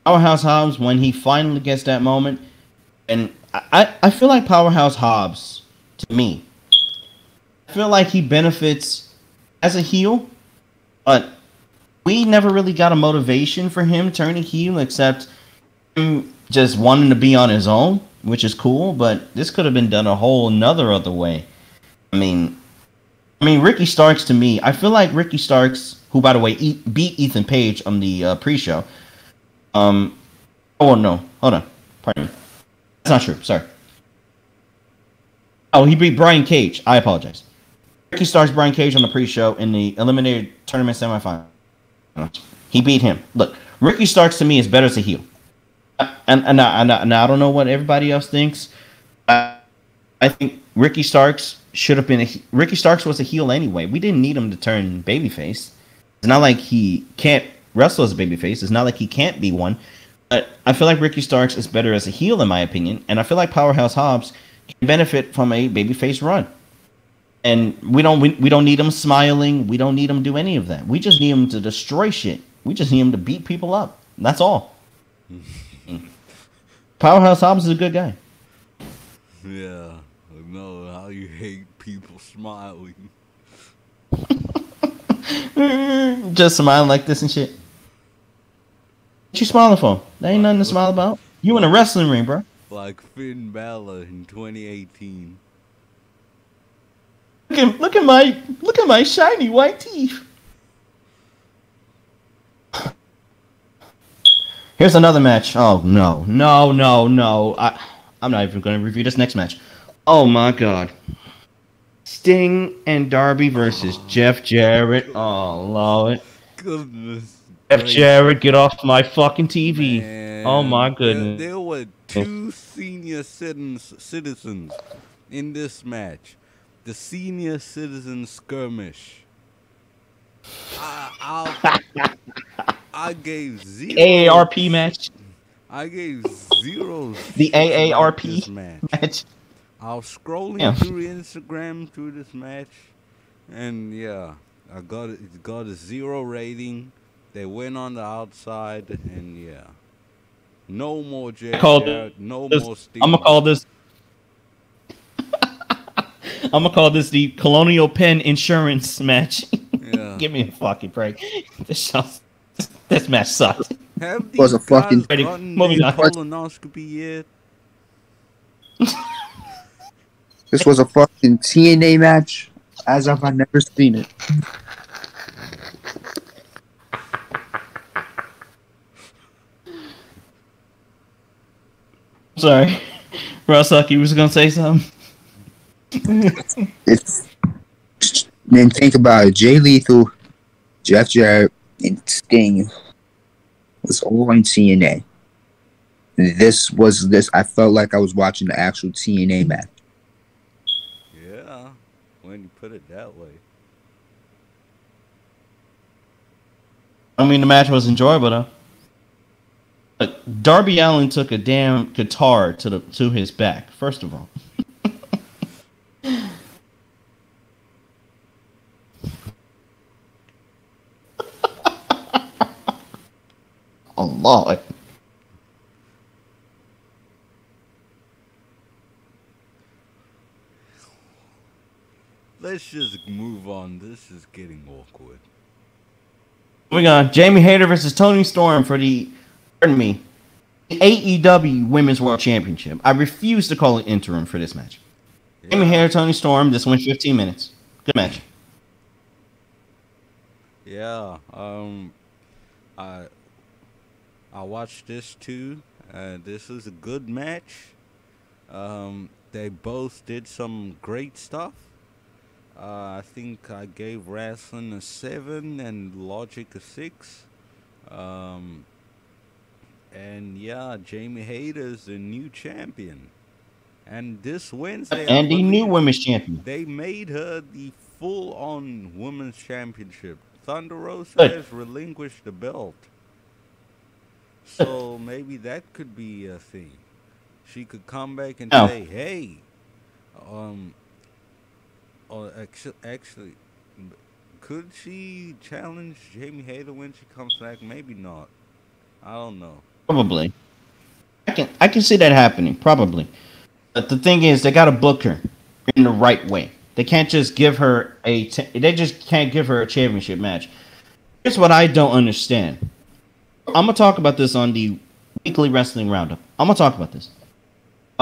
S2: Powerhouse Hobbs, when he finally gets that moment, and I feel like Powerhouse Hobbs, to me, I feel like he benefits as a heel, but we never really got a motivation for him turning heel except him just wanting to be on his own. which is cool, but this could have been done a whole another other way. I mean, Ricky Starks to me, I feel like Ricky Starks, who by the way beat Ethan Page on the pre-show. Oh no, hold on, pardon me, that's not true. Sorry. Oh, he beat Brian Cage. I apologize. Ricky Starks, Brian Cage on the pre-show in the Eliminated Tournament semifinal. He beat him. Look, Ricky Starks to me is better as a heel. And I don't know what everybody else thinks. I think Ricky Starks should have been Ricky Starks was a heel anyway. We didn't need him to turn babyface. It's not like he can't wrestle as a babyface. It's not like he can't be one. But I feel like Ricky Starks is better as a heel in my opinion, and I feel like Powerhouse Hobbs can benefit from a babyface run. And we don't need him smiling. We don't need him to do any of that. We just need him to destroy shit. We just need him to beat people up. That's all. Powerhouse Hobbs is a good guy.
S1: Yeah, I know how you hate people smiling.
S2: Just smiling like this and shit. What you smiling for? There ain't nothing to smile about. You in a wrestling ring, bro.
S1: Like Finn Balor in 2018.
S2: Look at my shiny white teeth. Here's another match. Oh no. I'm not even going to review this next match. Oh my god. Sting and Darby versus Jeff Jarrett. Oh Lord.
S1: Goodness.
S2: Jeff Jarrett, get off my fucking TV.
S1: Man,
S2: oh my goodness.
S1: There were two senior citizens in this match. The senior citizen skirmish. I gave zero.
S2: AARP match.
S1: I gave zero.
S2: The AARP match.
S1: I was scrolling through Instagram through this match, and yeah, it got a 0 rating. They went on the outside, and yeah, no more Jeff Jarrett, no more Steve.
S2: I'm gonna call this. I'm gonna call this the Colonial Penn Insurance match.
S1: Yeah.
S2: Give me a fucking break. This match sucks.
S1: Have these
S3: Was a fucking
S1: gotten their colonoscopy yet?
S3: This was a fucking TNA match as if I've never seen it.
S2: Sorry, Rellsucka, you was gonna say something.
S3: Then think about it. Jay Lethal, Jeff Jarrett, and Sting was all on TNA. I felt like I was watching the actual TNA match.
S1: Yeah, when you put it that way.
S2: I mean, the match was enjoyable though. But Darby Allin took a damn guitar to his back. First of all. Oh Lord.
S1: Let's just move on. This is getting awkward.
S2: We got Jamie Hayter versus Toni Storm for the AEW Women's World Championship. I refuse to call it interim for this match. Yeah. Jamie Hayter, Toni Storm. This went 15 minutes. Good match.
S1: Yeah. I watched this too. This is a good match. They both did some great stuff. I think I gave Rasslin a 7 and Logic a 6. And yeah, Jamie Hayter's the new champion. And this Wednesday,
S2: and the new women's champion.
S1: They made her the full-on women's championship. Thunder Rosa has relinquished the belt. So maybe that could be a thing. She could come back and say, hey, or actually, could she challenge Jamie Hayter when she comes back? Maybe not. I don't know.
S2: Probably. I can see that happening. Probably. But the thing is, they got to book her in the right way. They can't just give her a championship match. Here's what I don't understand. I'm gonna talk about this on the weekly wrestling roundup. I'm gonna talk about this.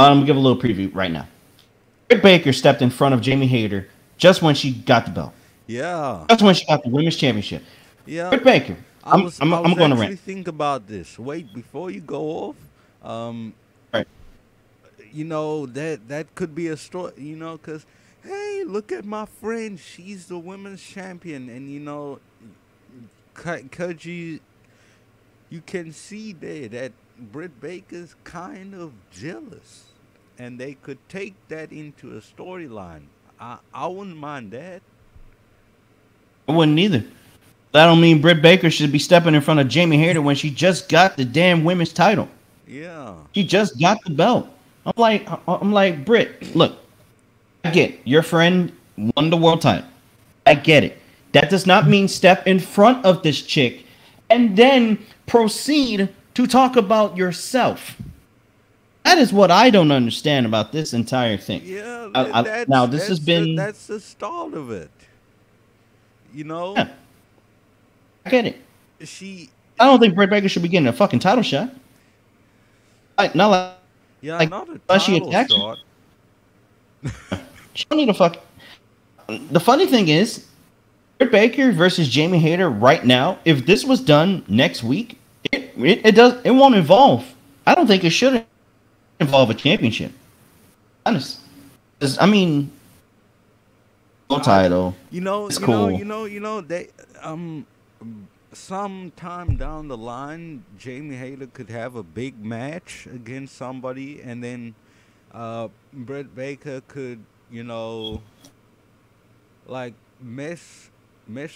S2: I'm gonna give a little preview right now. Britt Baker stepped in front of Jamie Hayter just when she got the belt.
S1: Yeah.
S2: That's when she got the women's championship.
S1: Yeah.
S2: Britt Baker.
S1: I
S2: I'm
S1: was
S2: going to
S1: actually
S2: rant.
S1: think about this. Wait, before you go off,
S2: Right.
S1: you know that could be a story. You know, because hey, look at my friend. She's the women's champion, and you know, cause you can see there that Britt Baker's kind of jealous, and they could take that into a storyline. I wouldn't mind that.
S2: I wouldn't either. That don't mean Britt Baker should be stepping in front of Jamie Hayter when she just got the damn women's title.
S1: Yeah.
S2: She just got the belt. I'm like, Britt, look, I get your friend won the world title. I get it. That does not mean step in front of this chick and then proceed to talk about yourself. That is what I don't understand about this entire thing.
S1: Yeah.
S2: Now this has been
S1: that's the start of it. You know.
S2: Yeah, I get it.
S1: I
S2: don't think Britt Baker should be getting a fucking title shot. Not like
S1: not a
S2: unless she
S1: title
S2: attacks
S1: shot.
S2: She don't need a fuck. The funny thing is, Britt Baker versus Jamie Hayter right now. If this was done next week, it won't involve. I don't think it should involve a championship. Honest, I mean, no title. It's cool.
S1: They sometime down the line, Jamie Hayter could have a big match against somebody, and then Britt Baker could, like mess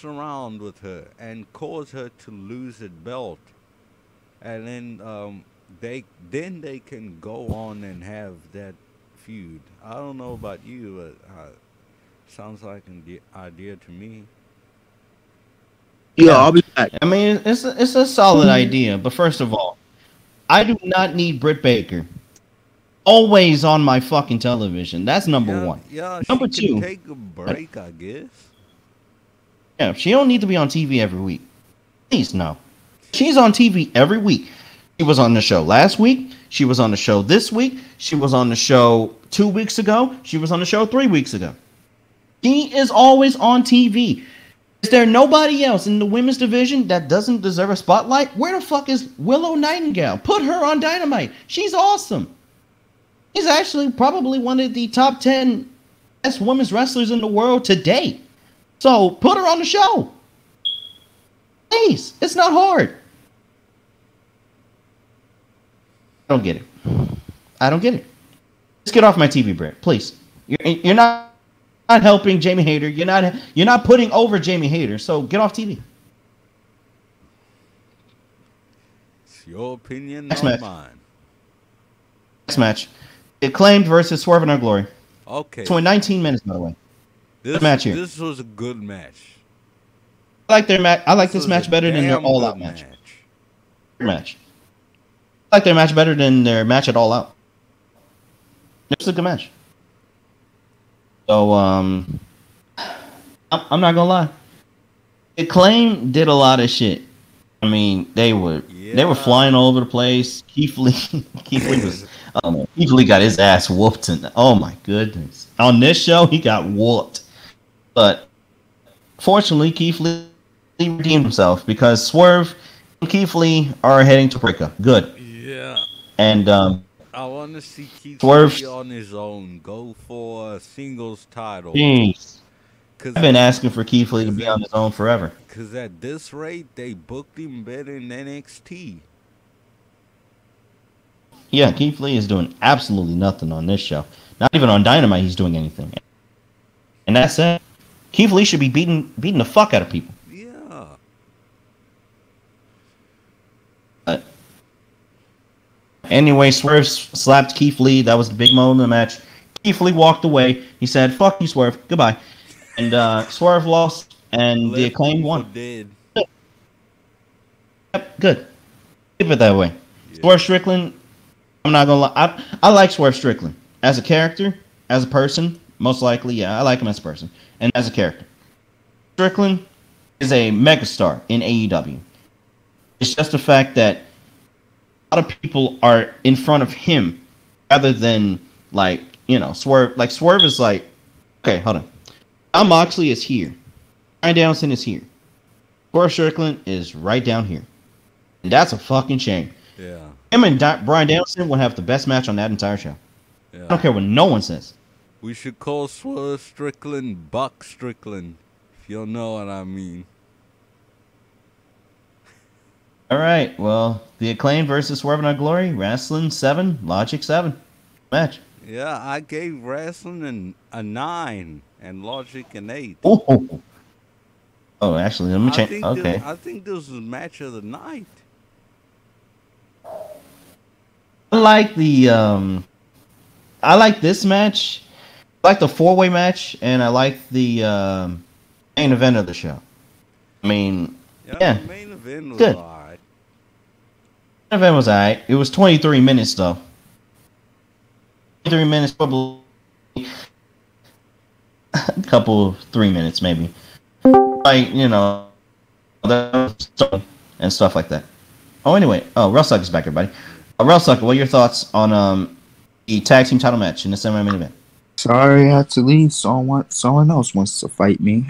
S1: around with her and cause her to lose the belt, and then they can go on and have that feud. I don't know about you, but sounds like an idea to me.
S3: Yeah, I'll be back.
S2: I mean, it's a solid idea, but first of all, I do not need Britt Baker always on my fucking television. That's number one.
S1: Yeah,
S2: number
S1: she
S2: two,
S1: can take a break, I guess.
S2: Yeah, she don't need to be on TV every week. Please, no. She's on TV every week. She was on the show last week. She was on the show this week. She was on the show 2 weeks ago. She was on the show 3 weeks ago. She is always on TV. Is there nobody else in the women's division that doesn't deserve a spotlight? Where the fuck is Willow Nightingale? Put her on Dynamite. She's awesome. She's actually probably one of the top 10 best women's wrestlers in the world today. So put her on the show. Please. It's not hard. I don't get it. Just get off my TV, Brett. Please. You're not helping Jamie Hayter. You're not putting over Jamie Hayter. So get off TV.
S1: It's your opinion,
S2: Next
S1: not
S2: match.
S1: mine.
S2: Next match. Acclaimed versus Swerve in Our Glory.
S1: Okay.
S2: It's only 19 minutes, by the way.
S1: This
S2: match here.
S1: This was a good match.
S2: I like their match. I like this
S1: was
S2: match
S1: a
S2: better than their
S1: damn
S2: All
S1: good
S2: Out match. I like their match better than their match at All Out. It's a good match. So I'm not gonna lie. Acclaim did a lot of shit. I mean, they were flying all over the place. Keith Lee was Keith Lee got his ass whooped, and oh my goodness, on this show he got whooped. But fortunately, Keith Lee redeemed himself because Swerve and Keith Lee are heading to breakup. Good.
S1: Yeah.
S2: And
S1: I want to see Keith
S2: Swerve
S1: Lee on his own go for a singles title.
S2: Jeez. I've been asking for Keith Lee to be on his own forever.
S1: Because at this rate, they booked him better in NXT.
S2: Yeah, Keith Lee is doing absolutely nothing on this show. Not even on Dynamite he's doing anything. And that's it. Keith Lee should be beating the fuck out of people.
S1: Yeah.
S2: Anyway, Swerve slapped Keith Lee. That was the big moment of the match. Keith Lee walked away. He said, "Fuck you, Swerve. Goodbye." And Swerve lost, and the Acclaim won.
S1: Did.
S2: Yep, good. Keep it that way. Yeah. Swerve Strickland, I'm not gonna lie. I like Swerve Strickland as a character, as a person. Most likely, yeah, I like him as a person and as a character. Strickland is a megastar in AEW. It's just the fact that a lot of people are in front of him rather than like Swerve. Like Swerve is like, okay, hold on. Jon Moxley is here. Bryan Danielson is here. Swerve Strickland is right down here, and that's a fucking shame.
S1: Yeah.
S2: Him and Bryan Danielson would have the best match on that entire show.
S1: Yeah.
S2: I don't care what no one says.
S1: We should call Swerve Strickland Buck Strickland, if you'll know what I mean.
S2: All right, well, the Acclaim versus Swerve and Our Glory, Rasslin 7, Logic 7 match.
S1: Yeah, I gave Rasslin a 9 and Logic an 8.
S2: Oh, actually, let me change. Okay.
S1: I think this was match of the night.
S2: I like this match. I like the 4-way match, and I like the main event of the show. I mean, yeah.
S1: The main event was
S2: good.
S1: alright.
S2: The main event was alright. It was 23 minutes, though. 23 minutes, probably. A couple, 3 minutes, maybe. Like, and stuff like that. Oh, anyway. Oh, Rellsucka's back, everybody. Rellsucka, what are your thoughts on the tag team title match in the semi-main event?
S3: Sorry, I had to leave. Someone else wants to fight me.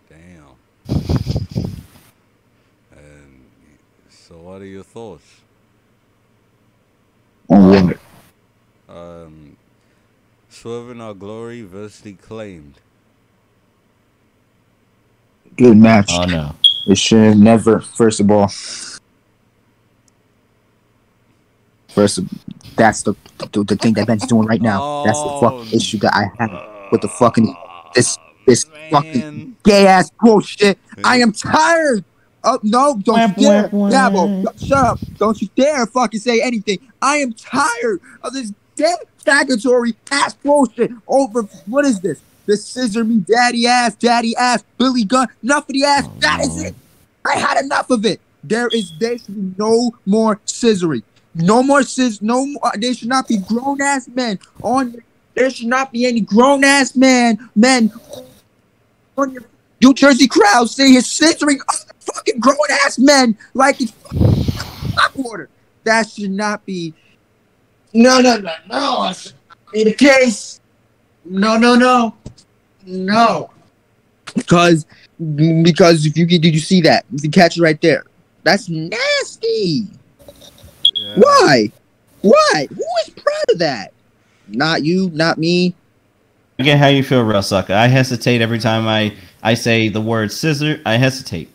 S1: Damn. And so, what are your thoughts?
S3: On what?
S1: Swerve and Our Glory versus the Acclaimed.
S3: Good match.
S2: Oh no!
S3: It should have never. First of all, that's the thing that Ben's doing right now. That's the fucking issue that I have with the fucking this fucking gay ass bullshit. I am tired. Oh no! Don't you dare, Kgabo. Shut up! Don't you dare fucking say anything. I am tired of this defamatory ass bullshit over what is this? This scissor me daddy ass, Billy Gunn, enough of the ass. That is it. I had enough of it. There should be no more scissoring. No more there should not be grown ass men on. There should not be any grown ass men on your New Jersey crowd saying he's scissoring other fucking grown ass men like it's hot water. That should not be. No. In the case. No. Because if did you see that? You can catch it right there. That's nasty. Yeah. Why? Who is proud of that? Not you, not me.
S2: I get how you feel, Rellsucka. I hesitate every time I say the word scissor. I hesitate.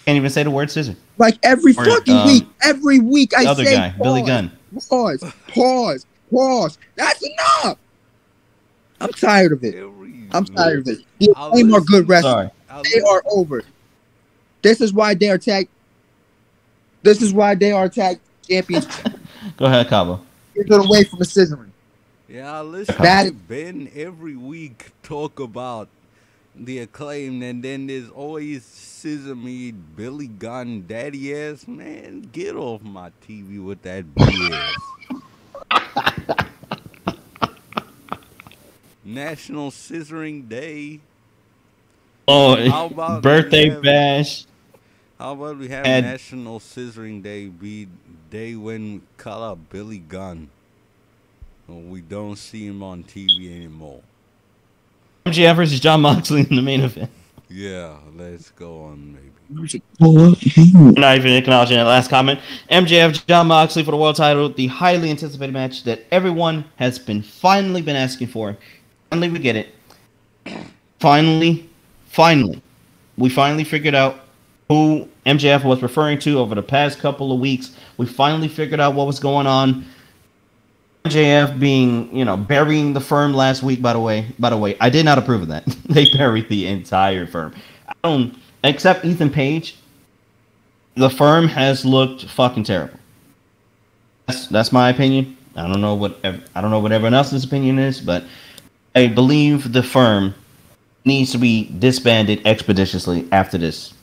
S2: Can't even say the word scissor.
S3: Like every fucking week. Every week I say
S2: guy,
S3: pause,
S2: Billy Gunn.
S3: Pause. That's enough. I'm tired of it. I'm tired of it. The Acclaim are good wrestlers. They are over. This is why they are tag champions.
S2: Go ahead, Kgabo.
S3: Get away from the scissoring.
S1: Yeah, I listen to Ben every week talk about the Acclaim, and then there's always scissor me, Billy Gunn, daddy ass. Man, get off my TV with that BS. National Scissoring Day.
S2: Oh, birthday bash.
S1: How about we have National Scissoring Day be day when we call out Billy Gunn? We don't see him on TV anymore.
S2: MJF versus Jon Moxley in the main event.
S1: Yeah, let's go on, maybe.
S2: Not even acknowledging that last comment. MJF, Jon Moxley for the world title, the highly anticipated match that everyone has finally been asking for. Finally, we get it. Finally, we finally figured out who MJF was referring to over the past couple of weeks. We finally figured out what was going on. MJF being, burying the firm last week, by the way, I did not approve of that. They buried the entire firm. Except Ethan Page, the firm has looked fucking terrible. That's my opinion. I don't know what everyone else's opinion is, but I believe the firm needs to be disbanded expeditiously after this.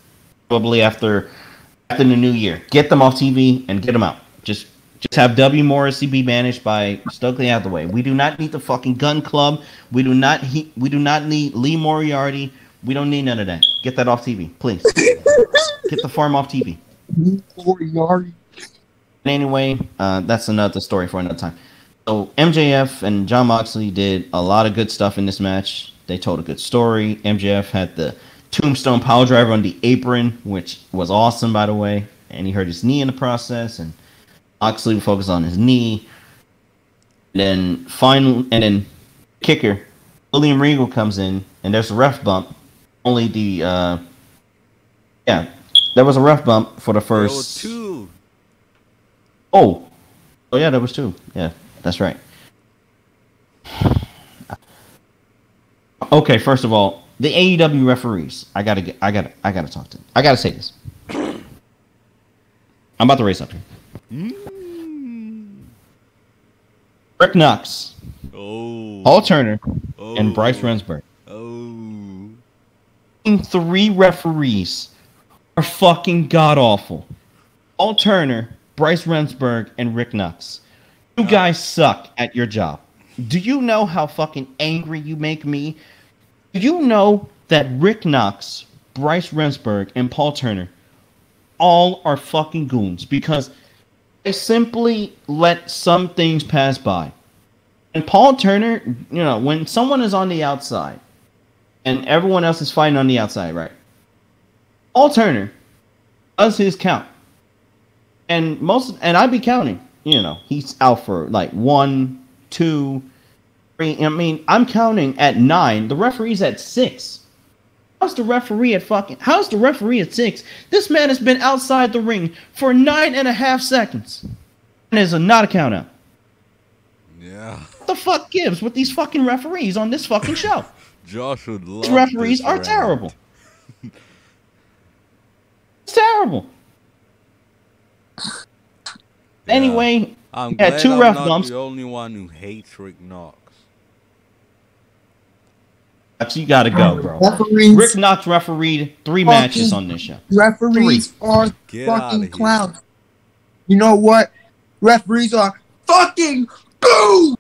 S2: Probably after the new year. Get them off TV and get them out. Just have W. Morrissey be managed by Stokely Hathaway. We do not need the fucking Gun Club. We do not need Lee Moriarty. We don't need none of that. Get that off TV, please. Get the firm off TV.
S3: Moriarty.
S2: Anyway, that's another story for another time. So MJF and John Moxley did a lot of good stuff in this match. They told a good story. MJF had the Tombstone Power-Driver on the apron, which was awesome, by the way. And he hurt his knee in the process. And Moxley focused on his knee. And then kicker, William Regal comes in, and there's a ref bump. Only the there was a ref bump for the first.
S1: There were two.
S2: Oh yeah, there was two. Yeah, that's right. Okay, first of all, the AEW referees. I gotta talk to them. I gotta say this. I'm about to race up here. Rick Knox, Paul Turner, and Bryce Remsburg. Three referees are fucking god awful. Paul Turner, Bryce Remsburg, and Rick Knox. You guys suck at your job. Do you know how fucking angry you make me? Do you know that Rick Knox, Bryce Remsburg, and Paul Turner all are fucking goons because they simply let some things pass by. And Paul Turner, you know, when someone is on the outside and everyone else is fighting on the outside, right? Paul Turner does his count. And I'd be counting, you know, he's out for like 1, 2, 3. I mean, I'm counting at 9. The referee's at 6. How's the referee at 6? This man has been outside the ring for 9.5 seconds. And there's not a count out.
S1: Yeah.
S2: What the fuck gives with these fucking referees on this fucking show?
S1: Josh would love
S2: These referees are terrible. It's terrible.
S1: Yeah.
S2: Anyway,
S1: I'm
S2: had
S1: glad
S2: 2
S1: I'm
S2: ref
S1: not
S2: bumps.
S1: the only one who hates Rick Knox.
S2: But you gotta go, bro.
S3: Referees,
S2: Rick Knox refereed 3 matches on this show.
S3: referees are
S1: Get outta
S3: fucking
S1: here.
S3: clowns. You know what? Referees are fucking goons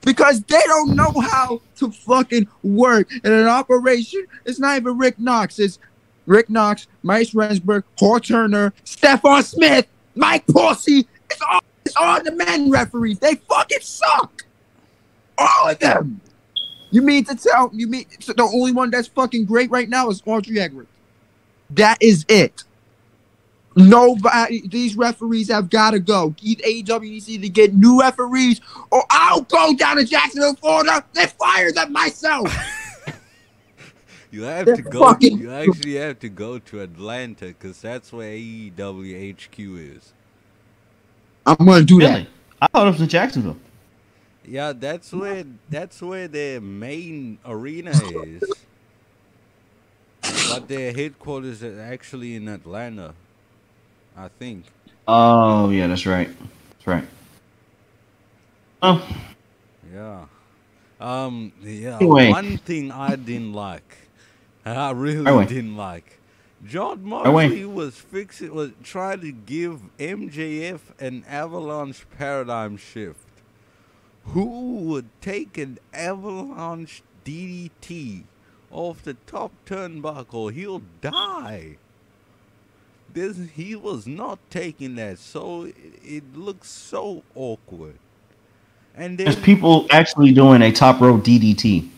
S3: because they don't know how to fucking work in an operation. It's not even Rick Knox. It's Rick Knox, Mike Rensburg, Paul Turner, Stephon Smith, Mike Posse. It's all the men referees. They fucking suck. All of them. You mean so the only one that's fucking great right now is Audrey Edwards? That is it. Nobody, these referees have got to go. AEW needs to either get new referees or I'll go down to Jacksonville, Florida and fire them myself.
S1: You have
S3: They're
S1: to go.
S3: fucking-
S1: You actually have to go to Atlanta because that's where AEW HQ is.
S3: I'm going to do that.
S2: Really? I thought it was in Jacksonville.
S1: Yeah, that's where their main arena is. But their headquarters is actually in Atlanta, I think.
S2: Oh, yeah, that's right. That's right. Oh,
S1: Yeah. Yeah.
S2: Anyway.
S1: One thing I didn't like, I really
S2: Anyway.
S1: didn't like. John Moxley was trying to give MJF an avalanche paradigm shift. Who would take an avalanche DDT off the top turnbuckle? He'll die. He was not taking that, so it looks so awkward. And
S2: there's
S1: then
S2: people actually doing a top row DDT.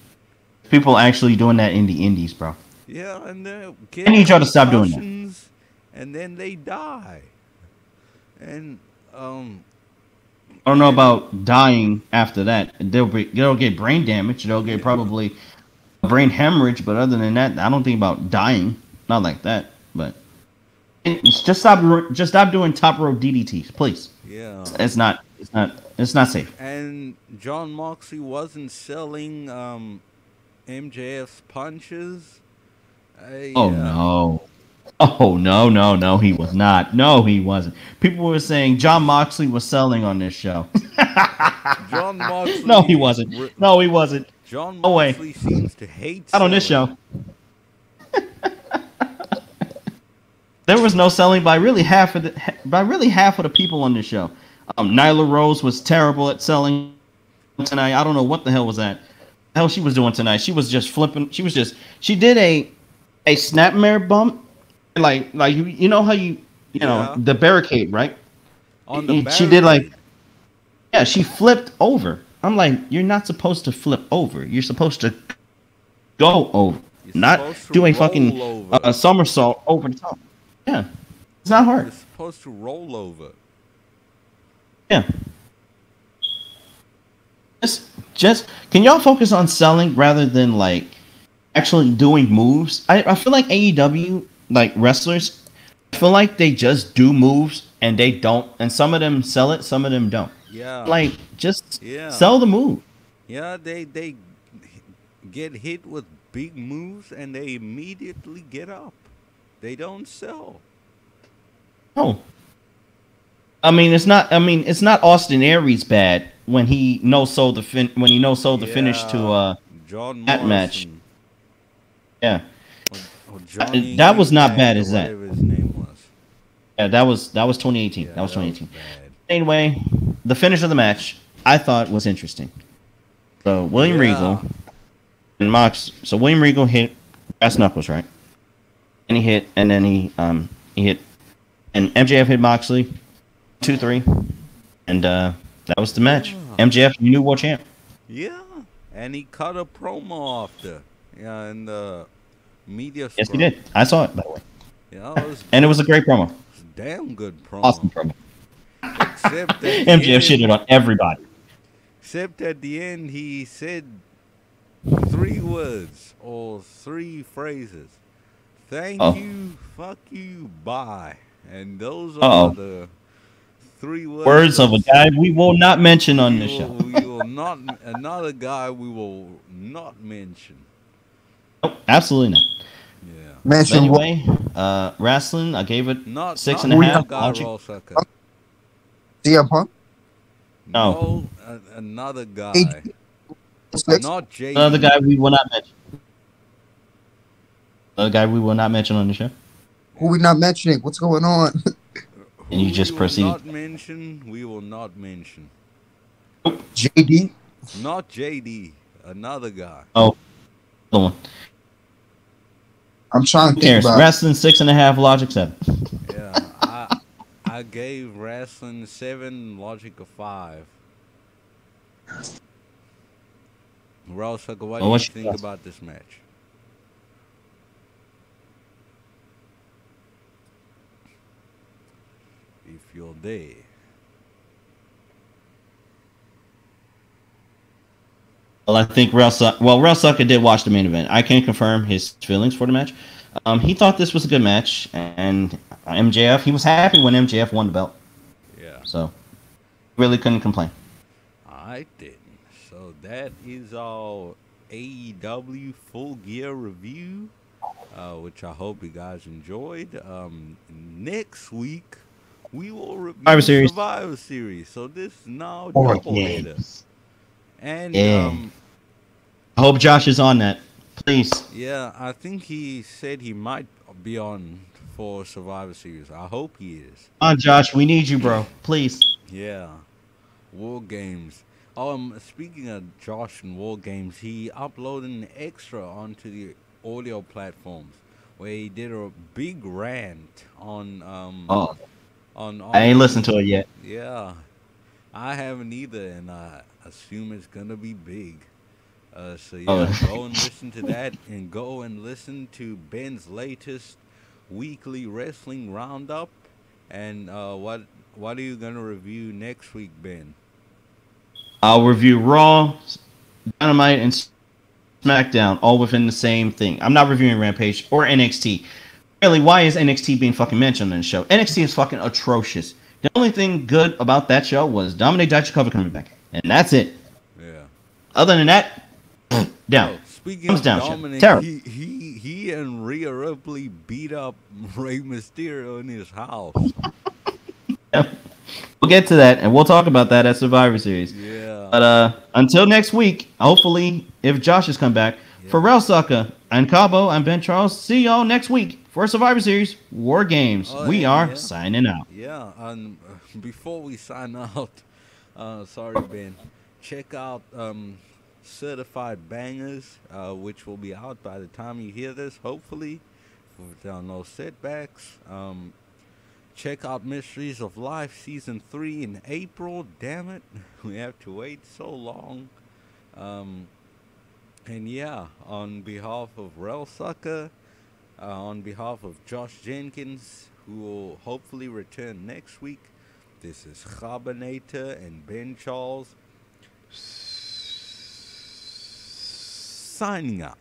S2: People actually doing that in the indies, bro.
S1: yeah, and then
S2: I need y'all to stop doing that.
S1: concussions, and then they die. And
S2: I don't know about dying after that. They'll get brain damage. They'll get probably a brain hemorrhage. But other than that, I don't think about dying. Not like that. But just stop doing top row DDTs, please.
S1: yeah,
S2: It's not safe.
S1: and John Moxley wasn't selling MJF's punches.
S2: Oh no. Oh no, he was not. No, he wasn't. People were saying John Moxley was selling on this show.
S1: John Moxley.
S2: No, he wasn't. No, he wasn't.
S1: John
S2: No way.
S1: Moxley seems to hate.
S2: Not on this
S1: selling.
S2: show. There was no selling by really half of the people on this show. Nyla Rose was terrible at selling tonight. I don't know what the hell was that. The hell she was doing tonight. She was just flipping. She did a snapmare bump, like you know how you know the barricade, right?
S1: On the
S2: She did like,
S1: barricade.
S2: yeah, she flipped over. I'm like, you're not supposed to flip over. You're supposed to go over,
S1: You're
S2: not
S1: supposed to
S2: do a fucking
S1: roll over.
S2: somersault over the top. Yeah, it's not hard.
S1: You're supposed to roll over.
S2: Yeah. Just can y'all focus on selling rather than like actually doing moves? I feel like AEW, like wrestlers, I feel like they just do moves and they don't, and some of them sell it, some of them don't.
S1: Yeah.
S2: Like, just
S1: Yeah.
S2: sell the move.
S1: Yeah, they get hit with big moves and they immediately get up. They don't sell.
S2: Oh, I mean, it's not. I mean, it's not Austin Aries bad when he no sold the when he no sold the finish to
S1: Yeah. John
S2: that match.
S1: Morrison
S2: Yeah,
S1: or Johnny
S2: that was not bad
S1: Impact or
S2: as that.
S1: whatever his name was.
S2: Yeah, that was 2018. That
S1: Yeah,
S2: was
S1: that was
S2: 2018.
S1: bad.
S2: Anyway, the finish of the match I thought was interesting. So William
S1: Yeah.
S2: Regal and Mox. So William Regal hit brass knuckles, right? And he hit, and then he hit, and MJF hit Moxley, 2-3, and that was the match.
S1: Yeah.
S2: MJF, new world champ.
S1: Yeah. And he cut a promo after. Yeah, in the media
S2: Yes, he
S1: scrum.
S2: did. I saw it, by the way,
S1: Yeah, it was
S2: and it was a great promo.
S1: damn good promo.
S2: Awesome promo.
S1: Except at the
S2: MJF shitted
S1: end,
S2: on everybody.
S1: except at the end, he said 3 words or 3 phrases. Thank
S2: Oh.
S1: you, fuck you, bye. And those
S2: Uh-oh.
S1: are the 3 words.
S2: Words of a guy we will not mention on this show.
S1: We will not. Another guy we will not mention.
S2: Nope, absolutely not.
S1: Yeah.
S2: But
S3: Mention what?
S2: anyway, wrestling, I gave it
S1: Not
S2: 6.5.
S1: guy
S2: Logic.
S1: Rellsucka.
S3: CM Punk?
S2: No.
S1: Another guy.
S3: Six?
S1: Not JD.
S2: Another guy we will not mention. Another guy we will not mention on the show.
S3: Who we not mentioning? What's going on?
S2: And you
S1: Who
S2: just
S1: we
S2: proceed.
S1: will not mention. We will not mention.
S3: JD?
S1: Not JD. Another guy.
S2: Oh, the one.
S3: I'm trying to
S2: Who
S3: think
S2: cares?
S3: about
S2: Wrestling 6.5, Logic 7.
S1: Yeah. I gave wrestling 7, Logic a 5. Rellsucka, what do you
S2: what's your
S1: think
S2: thoughts?
S1: about this match? If you're there.
S2: Well, I think Rellsucka did watch the main event. I can confirm his feelings for the match. He thought this was a good match, and MJF, he was happy when MJF won the belt.
S1: Yeah.
S2: So, really couldn't complain.
S1: I didn't. So that is our AEW Full Gear review, which I hope you guys enjoyed. Next week, we will review
S2: Survivor Series.
S1: Survivor Series. So this is now
S2: More
S1: double header.
S2: games.
S1: And
S2: Yeah. I hope Josh is on that. Please.
S1: yeah, I think he said he might be on for Survivor Series. I hope he is.
S2: Come on, Josh. We need you, bro. Please.
S1: Yeah. War Games. Speaking of Josh and War Games, he uploaded an extra onto the audio platforms where he did a big rant on
S2: Oh,
S1: on
S2: I ain't listened to it yet.
S1: Yeah, I haven't either, and I assume it's gonna be big. So yeah,
S2: Oh.
S1: go and listen to that, and go and listen to Ben's latest weekly wrestling roundup. And what are you gonna review next week, Ben?
S2: I'll review Raw, Dynamite, and SmackDown, all within the same thing. I'm not reviewing Rampage or NXT. Really, why is NXT being fucking mentioned in the show? NXT is fucking atrocious. The only thing good about that show was Dominic Dijakovic coming back, and that's it.
S1: Yeah.
S2: Other than that, down.
S1: Oh, speaking
S2: Thumbs
S1: of
S2: down, shit.
S1: Dominic,
S2: Terrible.
S1: he and Rhea Ripley beat up Rey Mysterio in his house.
S2: We'll get to that, and we'll talk about that at Survivor Series.
S1: Yeah.
S2: But until next week, hopefully, if Josh has come back, for Rellsucka and Kgabo, I'm Ben Charles. See y'all next week for Survivor Series War Games.
S1: Oh,
S2: we
S1: yeah,
S2: are
S1: yeah.
S2: signing out.
S1: Yeah, and before we sign out, sorry, Ben, check out Certified Bangers, which will be out by the time you hear this, hopefully, if there are no setbacks. check out Mysteries of Life Season 3 in April. Damn it. We have to wait so long. And yeah, on behalf of Rellsucka, on behalf of Josh Jenkins, who will hopefully return next week, this is Kgabo and Ben Charles signing out.